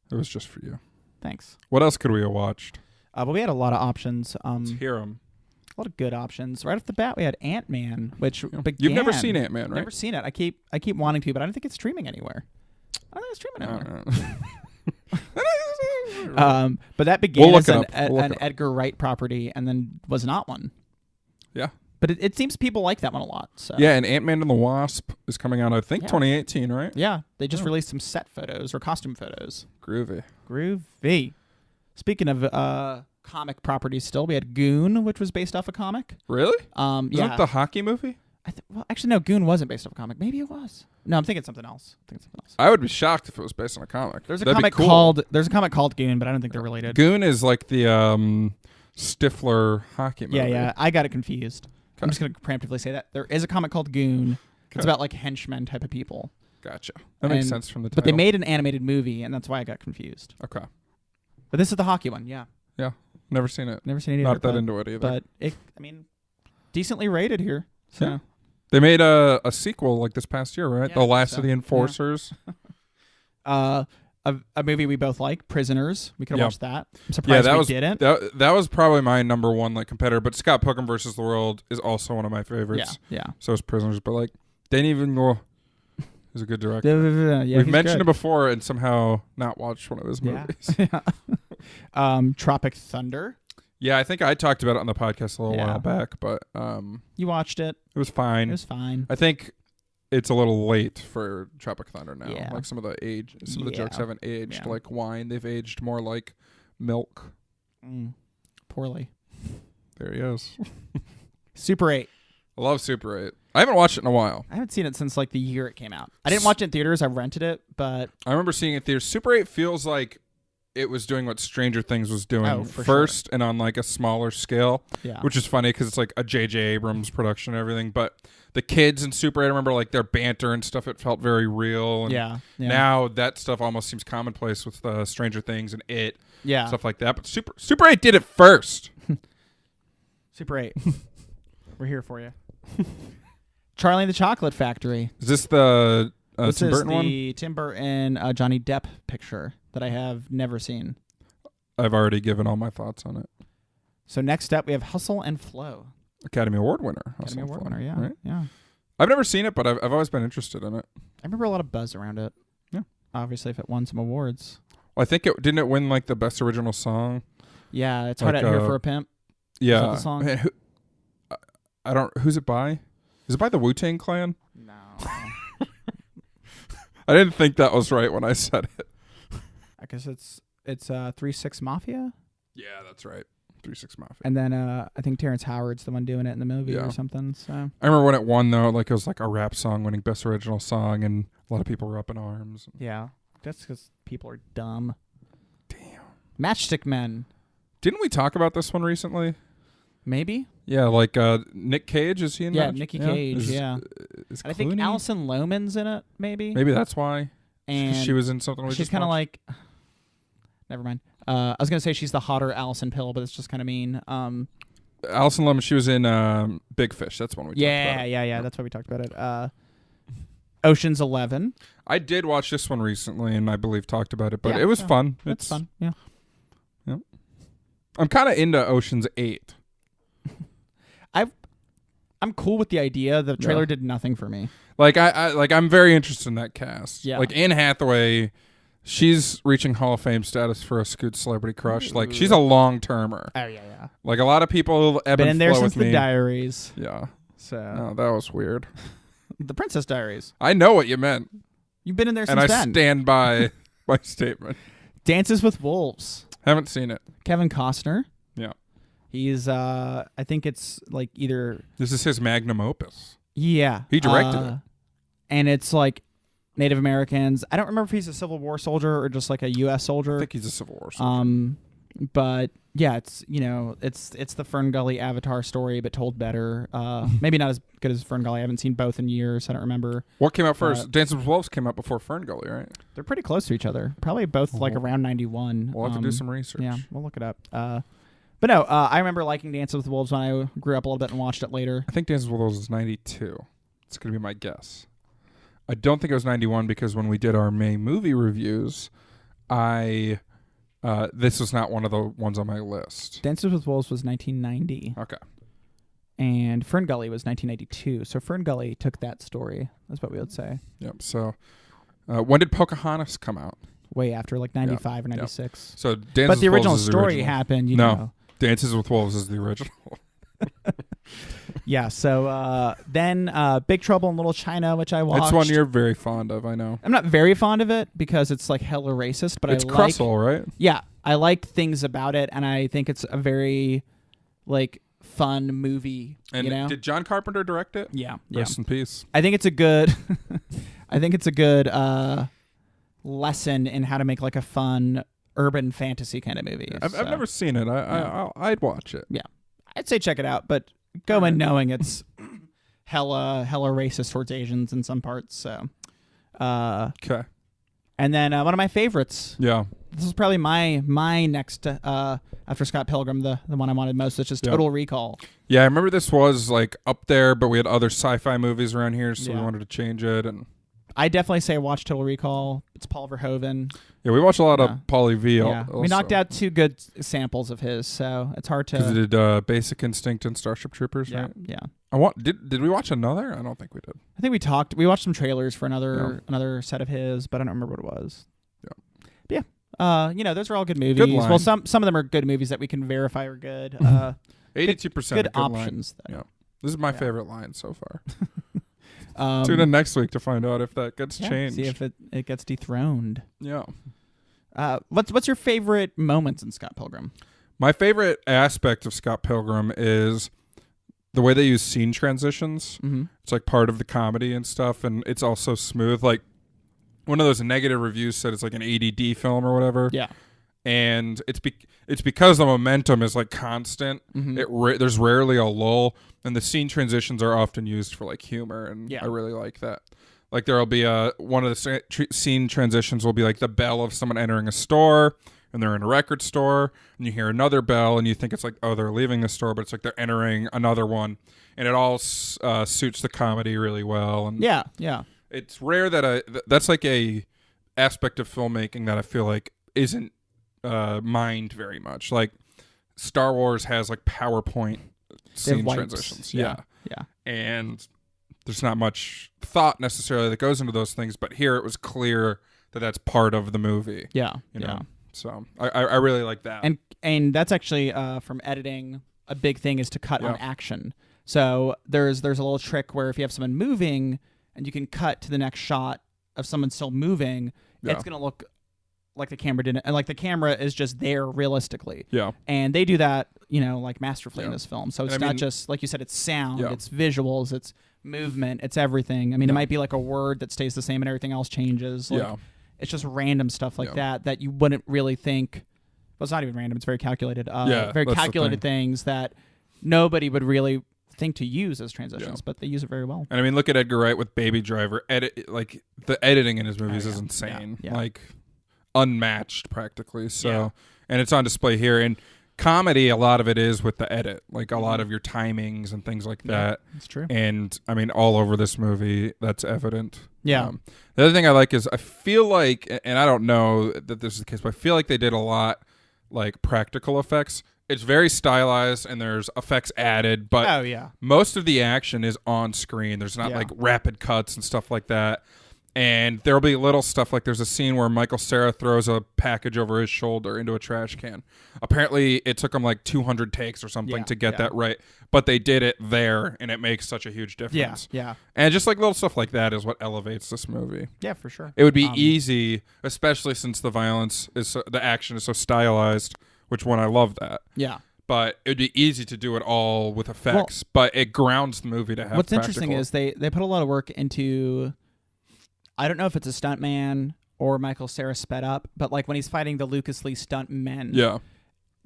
It was just for you. Thanks. What else could we have watched? Well, we had a lot of options. Let's hear them. A lot of good options. Right off the bat, we had Ant-Man, which began. You've never seen Ant-Man, right? Never seen it. I keep wanting to, but I don't think it's streaming anywhere. I don't think it's streaming anywhere. But that began as an Edgar Wright property and then was not one. Yeah. But it seems people like that one a lot. So. Yeah, and Ant-Man and the Wasp is coming out, I think, 2018, right? Yeah. They just released some set photos or costume photos. Groovy. Speaking of comic properties still, we had Goon, which was based off a comic. Really? Isn't it the hockey movie? Well, actually, no. Goon wasn't based off a comic. Maybe it was. No, I'm thinking something else. I would be shocked if it was based on a comic. There's a That'd comic be cool. called Goon, but I don't think they're related. Goon is like the Stifler hockey movie. Yeah. I got it confused. Okay. I'm just gonna preemptively say that there is a comic called Goon. Okay. It's about like henchmen type of people. Gotcha. That makes sense from the title. But they made an animated movie, and that's why I got confused. Okay. But this is the hockey one. Yeah. Yeah. Never seen it. Never seen it either. Not that into it either. But decently rated here. So. Yeah. They made a sequel like this past year, right? Yeah, The Last of the Enforcers. Yeah. A movie we both like, Prisoners. We could have watched that. I'm surprised we didn't. That was probably my number one like competitor. But Scott Pilgrim versus the World is also one of my favorites. Yeah. So is Prisoners. But like, they didn't even go. He's a good director. Yeah, We've mentioned it before and somehow not watched one of his movies. Yeah. Tropic Thunder. Yeah, I think I talked about it on the podcast a little while back, but you watched it. It was fine. It was fine. I think it's a little late for Tropic Thunder now. Yeah. Like some of the jokes haven't aged like wine. They've aged more like milk. Poorly. There he is. Super 8. I love Super 8. I haven't watched it in a while. I haven't seen it since like the year it came out. I didn't watch it in theaters. I rented it, but I remember seeing it in theaters. Super 8 feels like it was doing what Stranger Things was doing first and on like a smaller scale, which is funny because it's like a J.J. Abrams production and everything. But the kids in Super 8, I remember like their banter and stuff. It felt very real. And now that stuff almost seems commonplace with Stranger Things and stuff like that. But Super 8 did it first. Super 8. We're here for you. Charlie and the Chocolate Factory. Is this the this Tim Burton one? This is the Tim Burton Johnny Depp picture that I have never seen. I've already given all my thoughts on it. So next up, we have Hustle and Flow. Academy Award winner. Academy Award winner, yeah. Right? Yeah. I've never seen it, but I've always been interested in it. I remember a lot of buzz around it. Yeah. Obviously, if it won some awards. Well, I think didn't it win like the best original song? Yeah, it's Hard Out Here for a Pimp. Yeah. Is that the song? Man, who's it by? Is it by the Wu-Tang Clan? No. I didn't think that was right when I said it. I guess it's 3-6 Mafia. Yeah, that's right. 3-6 Mafia. And then I think Terrence Howard's the one doing it in the movie or something. So I remember when it won though, like it was like a rap song winning best original song, and a lot of people were up in arms. Yeah, that's because people are dumb. Damn. Matchstick Men. Didn't we talk about this one recently? Maybe. Yeah, like Nick Cage, is he in that? Yeah, Nicky Cage, Is I think Alison Lohman's in it, maybe. Maybe that's why. And she was in something. She's kind of like. Never mind. I was gonna say she's the hotter Alison Pill, but it's just kind of mean. Alison Lohman, she was in Big Fish. That's one we talked about. Yeah. That's why we talked about it. Ocean's 11. I did watch this one recently, and I believe talked about it, but it was fun. It's fun. Yeah. I'm kind of into Ocean's 8. I'm cool with the idea. The trailer did nothing for me. Like I'm very interested in that cast. Yeah. Like Anne Hathaway, she's reaching Hall of Fame status for a Scoot celebrity crush. Like she's a long termer. Oh yeah. Like a lot of people ebb been and in there flow since with me. the Diaries. Yeah. So no, that was weird. The Princess Diaries. I know what you meant. You've been in there since then. then. And I stand by my statement. Dances with Wolves. Haven't seen it. Kevin Costner. Yeah. He's I think it's like either this is his magnum opus. Yeah. He directed it. And it's like Native Americans. I don't remember if he's a Civil War soldier or just like a US soldier. I think he's a Civil War soldier. But yeah, it's it's the Fern Gully Avatar story but told better. Maybe not as good as Fern Gully. I haven't seen both in years. I don't remember. What came out first? Dances with Wolves came out before Fern Gully, right? They're pretty close to each other. Probably both like around 91. We'll have to do some research. Yeah, we'll look it up. But no, I remember liking Dances with Wolves when I grew up a little bit and watched it later. I think Dances with Wolves is 92. It's going to be my guess. I don't think it was 91 because when we did our May movie reviews, this was not one of the ones on my list. Dances with Wolves was 1990. Okay. And Fern Gully was 1992. So Fern Gully took that story. That's what we would say. Yep. So when did Pocahontas come out? Way after, like 95 or 96. Yep. So Dances but the with original Wolves is story the original. happened, you know. Dances with Wolves is the original. Yeah, so then Big Trouble in Little China, which I watched. It's one you're very fond of, I know. I'm not very fond of it because it's like hella racist, but it's I Crussell, right? Yeah, I like things about it, and I think it's a very like fun movie. And did John Carpenter direct it? Yeah. Rest in peace. I think it's a good. I think it's a good lesson in how to make like a fun urban fantasy kind of movie. I've never seen it. I'd watch it. Yeah, I'd say check it out, but go in knowing it's hella racist towards Asians in some parts. So, okay. And then one of my favorites. Yeah. This is probably my next after Scott Pilgrim, the one I wanted most, which is Total Recall. Yeah, I remember this was like up there, but we had other sci-fi movies around here, so we wanted to change it. And I definitely say watch Total Recall. It's Paul Verhoeven. Yeah, we watched a lot of Pauly V. Yeah. We knocked out 2 good samples of his, so it's hard to. Because he did Basic Instinct and Starship Troopers, right? Yeah. Did we watch another? I don't think we did. I think we watched some trailers for another set of his, but I don't remember what it was. Yeah. But yeah. Those are all good movies. Good line. Well, some of them are good movies that we can verify are good. 82% good options. Line. Yeah. This is my favorite line so far. Tune in next week to find out if that gets changed. See if it gets dethroned. Yeah. What's your favorite moments in Scott Pilgrim? My favorite aspect of Scott Pilgrim is the way they use scene transitions. Mm-hmm. It's like part of the comedy and stuff, and it's also smooth. Like one of those negative reviews said it's like an ADD film or whatever. Yeah. And it's because the momentum is like constant. Mm-hmm. There's rarely a lull, and the scene transitions are often used for like humor, and I really like that. Like there'll be one of the scene transitions will be like the bell of someone entering a store, and they're in a record store, and you hear another bell, and you think it's like, oh, they're leaving the store, but it's like they're entering another one, and it all suits the comedy really well. And yeah, it's rare that that's like a aspect of filmmaking that I feel like isn't mined very much. Like Star Wars has like PowerPoint scene transitions. Yeah. And there's not much thought necessarily that goes into those things, but here it was clear that that's part of the movie. Yeah. You know? So I really like that. And that's actually from editing, a big thing is to cut on action. So there's a little trick where if you have someone moving and you can cut to the next shot of someone still moving, it's going to look like the camera didn't, and like the camera is just there realistically. Yeah. And they do that, like masterfully in this film. So it's not just, like you said, it's sound, it's visuals, it's movement, it's everything. I mean, it might be like a word that stays the same and everything else changes. Like, it's just random stuff like that you wouldn't really think. Well, it's not even random. It's very calculated. Very calculated things that nobody would really think to use as transitions, but they use it very well. And I mean, look at Edgar Wright with Baby Driver. Like the editing in his movies is insane. Like unmatched practically. So, and it's on display here. And comedy, a lot of it is with the edit, like a lot of your timings and things like that. That's true. And I mean, all over this movie, that's evident. Yeah. The other thing I like is I feel like, and I don't know that this is the case, but I feel like they did a lot like practical effects. It's very stylized and there's effects added, but most of the action is on screen. There's not like rapid cuts and stuff like that. And there'll be little stuff like there's a scene where Michael Cera throws a package over his shoulder into a trash can. Apparently, it took him like 200 takes or something to get that right. But they did it there, and it makes such a huge difference. Yeah. And just like little stuff like that is what elevates this movie. Yeah, for sure. It would be easy, especially since the violence is the action is so stylized, which one I love that. Yeah. But it would be easy to do it all with effects, but it grounds the movie to have what's practical. Interesting is they put a lot of work into, I don't know if it's a stuntman or Michael Cera sped up, but like when he's fighting the Lucas Lee stuntmen,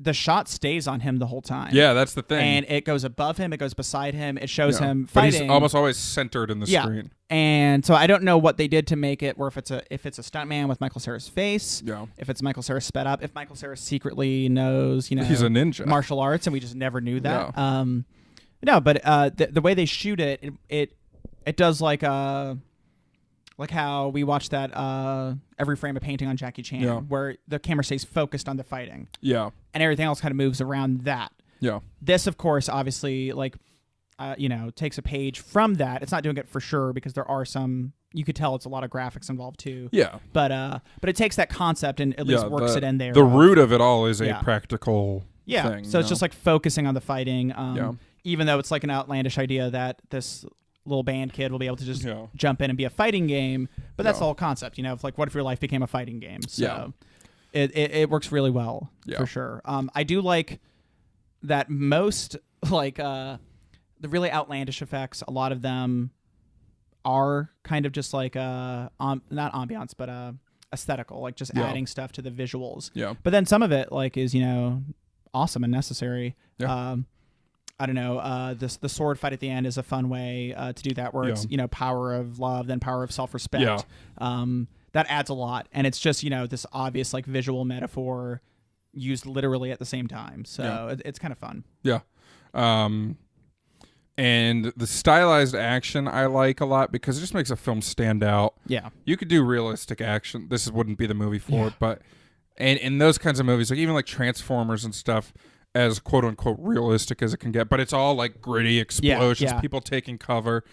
the shot stays on him the whole time. Yeah, that's the thing. And it goes above him, it goes beside him, it shows him fighting. But he's almost always centered in the screen. And so I don't know what they did to make it where if it's a stuntman with Michael Cera's face, if it's Michael Cera sped up, if Michael Cera secretly knows, he's a ninja, martial arts, and we just never knew that. No, but the way they shoot it does like how we watched that Every Frame a Painting on Jackie Chan, where the camera stays focused on the fighting. Yeah. And everything else kind of moves around that. Yeah. This, of course, obviously, takes a page from that. It's not doing it for sure because there are some, you could tell it's a lot of graphics involved too. Yeah. But it takes that concept and at least works it in there. The root of it all is a practical thing. So it's just like focusing on the fighting. Even though it's like an outlandish idea that this little band kid will be able to just jump in and be a fighting game, but that's the whole concept, of like what if your life became a fighting game. So it works really well for sure. I do like that most like the really outlandish effects. A lot of them are kind of just like not ambiance, but aesthetical, like just adding stuff to the visuals. Yeah. But then some of it like is awesome and necessary. Yeah. I don't know. The sword fight at the end is a fun way to do that, where it's power of love, then power of self-respect. Yeah. That adds a lot, and it's just this obvious like visual metaphor used literally at the same time. So it's kind of fun. Yeah. And the stylized action I like a lot because it just makes a film stand out. Yeah. You could do realistic action. This wouldn't be the movie for it, but and in those kinds of movies, like even like Transformers and stuff, as quote unquote realistic as it can get, but it's all like gritty explosions, people taking cover,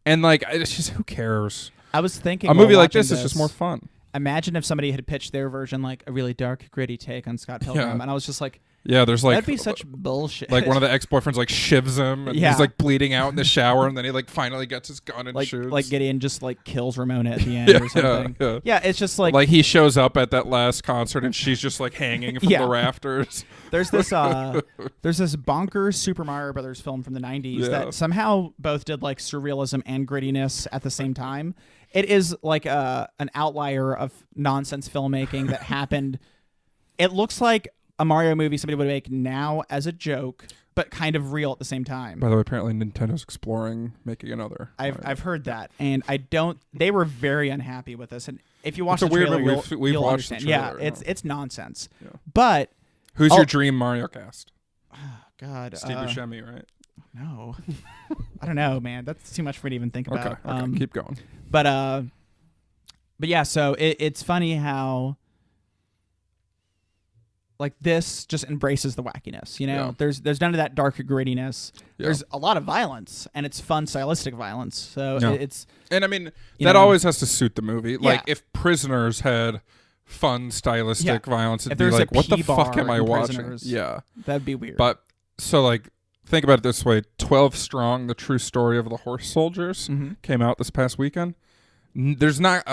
and like it's just who cares? I was thinking a movie like this is just more fun. Imagine if somebody had pitched their version like a really dark, gritty take on Scott Pilgrim, and I was just like, there's like that'd be such bullshit. Like one of the ex-boyfriends like shivs him, and he's like bleeding out in the shower, and then he like finally gets his gun and shoots. Like Gideon just like kills Ramona at the end or something. Yeah, it's just like he shows up at that last concert, and she's just like hanging from the rafters. There's this bonkers Super Mario Brothers film from the 90s that somehow both did like surrealism and grittiness at the same time. It is like an outlier of nonsense filmmaking that happened. It looks like a Mario movie somebody would make now as a joke, but kind of real at the same time. By the way, apparently Nintendo's exploring making another. I've heard that, and they were very unhappy with this. And if you watch it's the trailer, we've you'll watched understand. The trailer, it's nonsense. Yeah. But who's your dream Mario cast? Oh, God, Steve Buscemi, right? No, I don't know, man. That's too much for me to even think about. Okay, keep going. But yeah. So it's funny how like this just embraces the wackiness. There's none of that dark grittiness. Yeah. There's a lot of violence, and it's fun stylistic violence. So it's and I mean that always has to suit the movie. Like if Prisoners had fun stylistic violence, it'd be like, what the fuck am I watching? Yeah, that'd be weird. But so like. Think about it this way. 12 Strong, the true story of the horse soldiers, came out this past weekend. There's not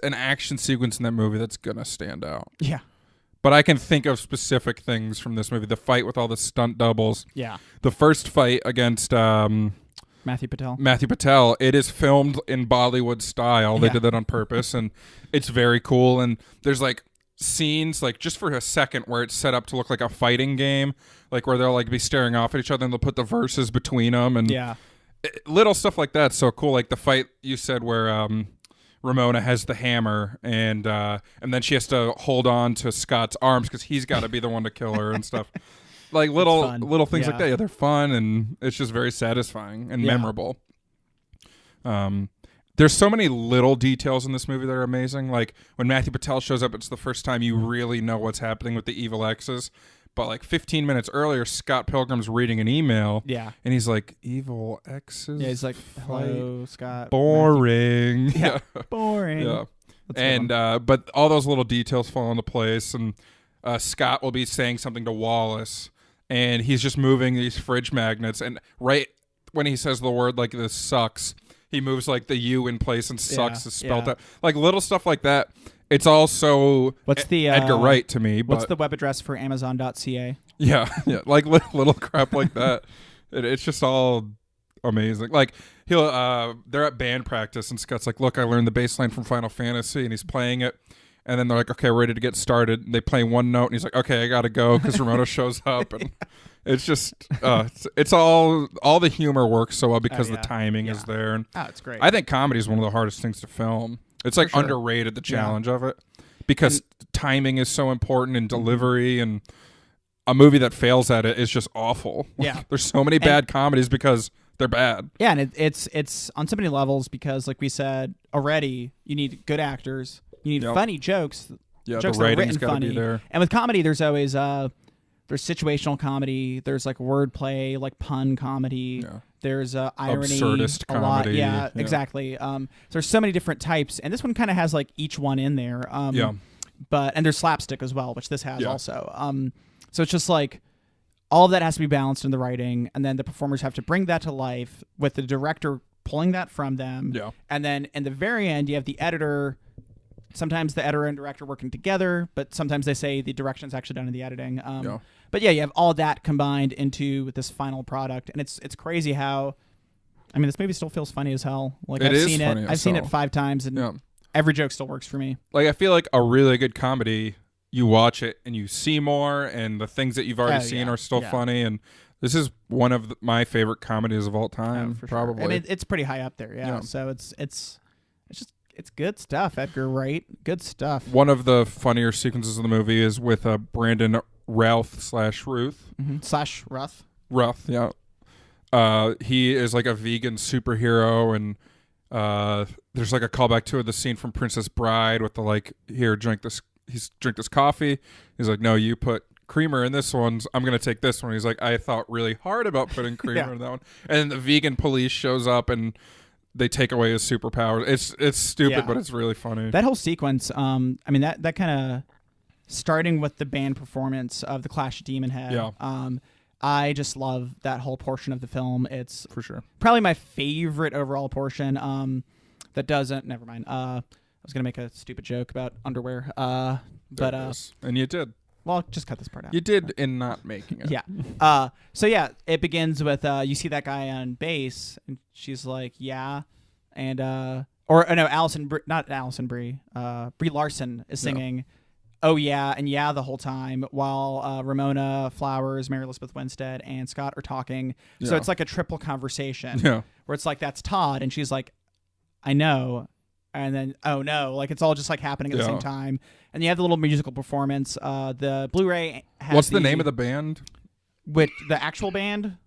an action sequence in that movie that's going to stand out. Yeah. But I can think of specific things from this movie. The fight with all the stunt doubles. Yeah. The first fight against Matthew Patel. It is filmed in Bollywood style. They did that on purpose, and it's very cool. And there's like scenes like just for a second where it's set up to look like a fighting game, like where they'll like be staring off at each other and they'll put the verses between them, and little stuff like that. So cool. Like the fight you said where Ramona has the hammer and then she has to hold on to Scott's arms because he's got to be the one to kill her and stuff. Like little things like that. Yeah, they're fun, and it's just very satisfying and memorable. There's so many little details in this movie that are amazing. Like when Matthew Patel shows up, it's the first time you really know what's happening with the evil exes. But like 15 minutes earlier, Scott Pilgrim's reading an email. Yeah. And he's like, evil exes? Yeah, he's like, hello, Scott. Boring. Yeah. Boring. Yeah. And but all those little details fall into place. And Scott will be saying something to Wallace, and he's just moving these fridge magnets. And right when he says the word like this sucks, he moves like the U in place and sucks is spelled out. Like little stuff like that. It's also Edgar Wright to me. But what's the web address for Amazon.ca? Yeah, like little crap like that. It's just all amazing. Like they're at band practice, and Scott's like, "Look, I learned the bass line from Final Fantasy," and he's playing it. And then they're like, "Okay, we're ready to get started." And they play one note, and he's like, "Okay, I gotta go," because Ramona shows up, and it's just it's all the humor works so well because the timing is there. And it's great. I think comedy is one of the hardest things to film. It's like underrated, the challenge of it, because timing is so important in delivery, and a movie that fails at it is just awful. Yeah, there's so many bad comedies because they're bad. Yeah, and it's on so many levels because, like we said already, you need good actors. You need funny jokes. Yeah, jokes the that are writing's written got to funny. be there. And with comedy, there's always there's situational comedy. There's like wordplay, like pun comedy. Yeah. There's irony, absurdist a lot. comedy. Yeah, exactly. So there's so many different types, and this one kind of has like each one in there. And there's slapstick as well, which this has also. So it's just like all of that has to be balanced in the writing, and then the performers have to bring that to life with the director pulling that from them. Yeah. And then in the very end, you have the editor. Sometimes the editor and director working together, but sometimes they say the direction's actually done in the editing. But yeah, you have all that combined into this final product, and it's crazy how. I mean, this movie still feels funny as hell. Like I've seen it 5 times, and every joke still works for me. Like I feel like a really good comedy, you watch it and you see more, and the things that you've already seen are still funny. And this is one of my favorite comedies of all time, probably. Sure. And it's pretty high up there, yeah. So it's good stuff. Edgar Wright, good stuff. One of the funnier sequences of the movie is with Brandon Routh / Ruth Ruth. Ruth, yeah. He is like a vegan superhero, and there's like a callback to the scene from Princess Bride with the like, here, drink this coffee. He's like, no, you put creamer in this one. I'm gonna take this one. He's like, I thought really hard about putting creamer in that one. And the vegan police shows up and they take away his superpowers. It's stupid, but it's really funny. That whole sequence, I mean that kind of starting with the band performance of the Clash of Demon Head. Yeah. I just love that whole portion of the film. It's for sure probably my favorite overall portion. That doesn't. Never mind. I was gonna make a stupid joke about underwear. And you did. Well, just cut this part out. You did in not making it. Yeah. So yeah, it begins with you see that guy on bass, and she's like, yeah, and not Allison Brie. Brie Larson is singing. Oh yeah, and yeah the whole time while Ramona Flowers, Mary Elizabeth Winstead, and Scott are talking. So it's like a triple conversation where it's like, that's Todd, and she's like, I know, and then oh no, like it's all just like happening at the same time. And you have the little musical performance. The Blu-ray has what's the name of the band? With the actual band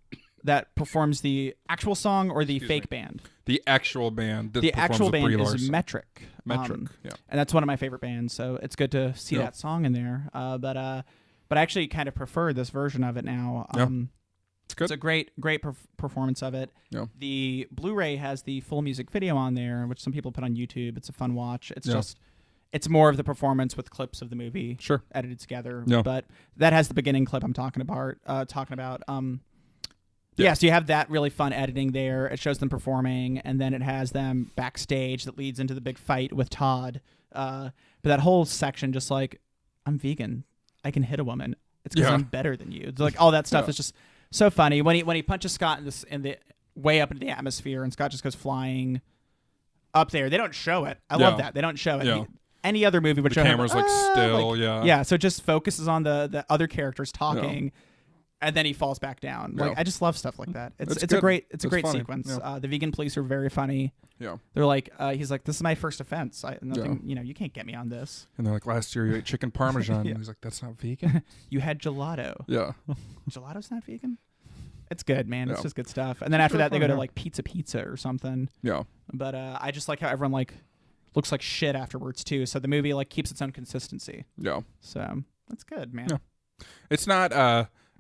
that performs the actual song, or the fake band? The actual band. The actual band is Metric. Metric, and that's one of my favorite bands. So it's good to see that song in there. But I actually kind of prefer this version of it now. It's good. It's a great performance of it. Yeah. The Blu-ray has the full music video on there, which some people put on YouTube. It's a fun watch. It's just. It's more of the performance with clips of the movie edited together. Yeah. But that has the beginning clip I'm talking about. So you have that really fun editing there. It shows them performing, and then it has them backstage that leads into the big fight with Todd. But that whole section, just like, I'm vegan, I can hit a woman. It's because I'm better than you. It's like all that stuff is just so funny. When he punches Scott in the way up into the atmosphere, and Scott just goes flying up there. They don't show it. I love that. They don't show it. Yeah. Any other movie would show the camera's like still, yeah. So it just focuses on the other characters talking, and then he falls back down. Like I just love stuff like that. It's a great funny sequence. Yeah. The vegan police are very funny. Yeah, they're like, he's like, this is my first offense. You can't get me on this. And they're like, last year you ate chicken parmesan. And he's like, that's not vegan. You had gelato. Yeah, gelato's not vegan. It's good, man. It's just good stuff. And then after that, they go to like pizza or something. Yeah. But I just like how everyone like looks like shit afterwards too. So the movie like keeps its own consistency. Yeah. So that's good, man. Yeah. It's not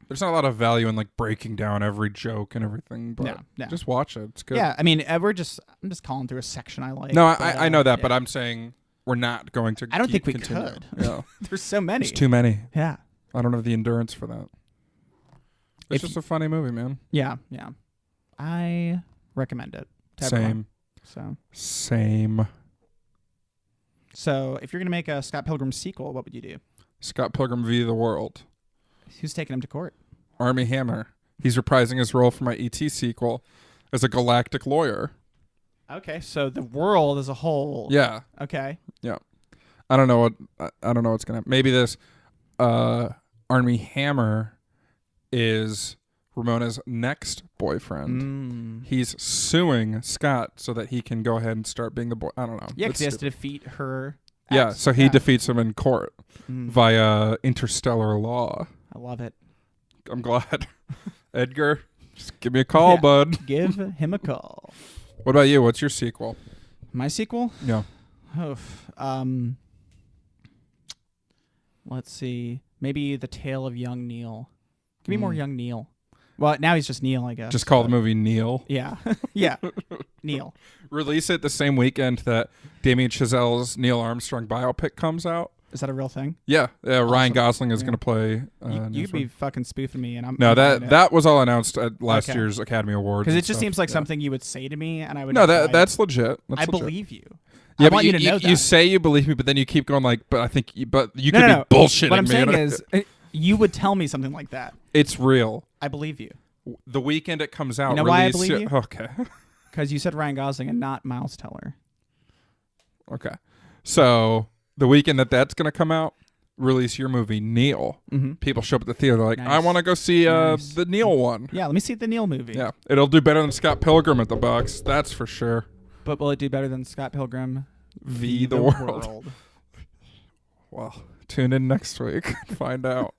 there's not a lot of value in like breaking down every joke and everything, but just watch it. It's good. Yeah, I mean, I'm just calling through a section I like. No, I know that, but I'm saying we're not going to. I don't think we continue. could. Yeah. There's so many. There's too many. Yeah. I don't have the endurance for that. It's just a funny movie, man. Yeah. I recommend it to everyone. Same. So, if you're going to make a Scott Pilgrim sequel, what would you do? Scott Pilgrim v. the World. Who's taking him to court? Armie Hammer. He's reprising his role for my E.T. sequel as a galactic lawyer. Okay, so the world as a whole. Yeah. Okay. Yeah. I don't know what's going to happen. Maybe this Armie Hammer is Ramona's next boyfriend. He's suing Scott so that he can go ahead and start being the boy. I don't know. Yeah, because he has to defeat her ex. Yeah, so he defeats him in court via interstellar law. I love it. I'm glad. Edgar, just give me a call, bud. Give him a call. What about you? What's your sequel? My sequel? Yeah. Let's see. Maybe The Tale of Young Neil. Give me more Young Neil. Well, now he's just Neil, I guess. Just call the movie Neil. Yeah. Yeah. Neil. Release it the same weekend that Damien Chazelle's Neil Armstrong biopic comes out. Is that a real thing? Yeah. Awesome. Ryan Gosling is going to play. You'd be fucking spoofing me, and I'm. No, that was all announced at last year's Academy Awards. Because it just seems like something you would say to me, and I would. No, that's legit. That's legit. Believe you. Yeah, I want you to know that. You say you believe me, but then you keep going like, but I think, but you could be bullshitting me. What I'm saying is, You would tell me something like that. It's real. I believe you. The weekend it comes out. You know why I believe you? Okay. Because you said Ryan Gosling and not Miles Teller. Okay. So the weekend that's going to come out, release your movie, Neil. Mm-hmm. People show up at the theater. They're like, Nice. I want to go see Nice. the Neil one. Yeah, let me see the Neil movie. Yeah. It'll do better than Scott Pilgrim at the box. That's for sure. But will it do better than Scott Pilgrim v. the World? Well, tune in next week. Find out.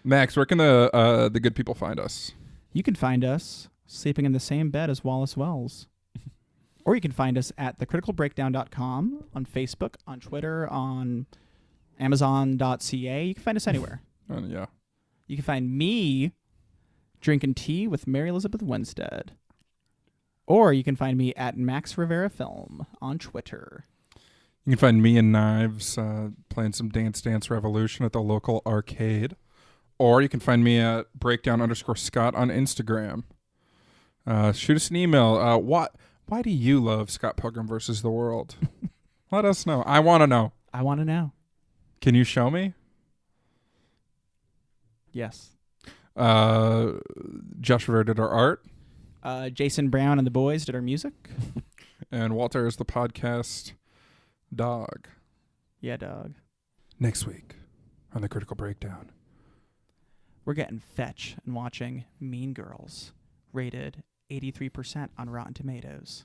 Max, where can the good people find us? You can find us sleeping in the same bed as Wallace Wells. Or you can find us at thecriticalbreakdown.com, on Facebook, on Twitter, on Amazon.ca. You can find us anywhere. Yeah. You can find me drinking tea with Mary Elizabeth Winstead. Or you can find me at Max Rivera Film on Twitter. You can find me and Knives playing some Dance Dance Revolution at the local arcade. Or you can find me at breakdown_Scott on Instagram. Shoot us an email. Why do you love Scott Pilgrim versus the World? Let us know. I want to know. I want to know. Can you show me? Yes. Josh Rivera did our art. Jason Brown and the boys did our music. And Walter is the podcast dog. Yeah, dog. Next week on The Critical Breakdown. We're getting fetch and watching Mean Girls, rated 83% on Rotten Tomatoes.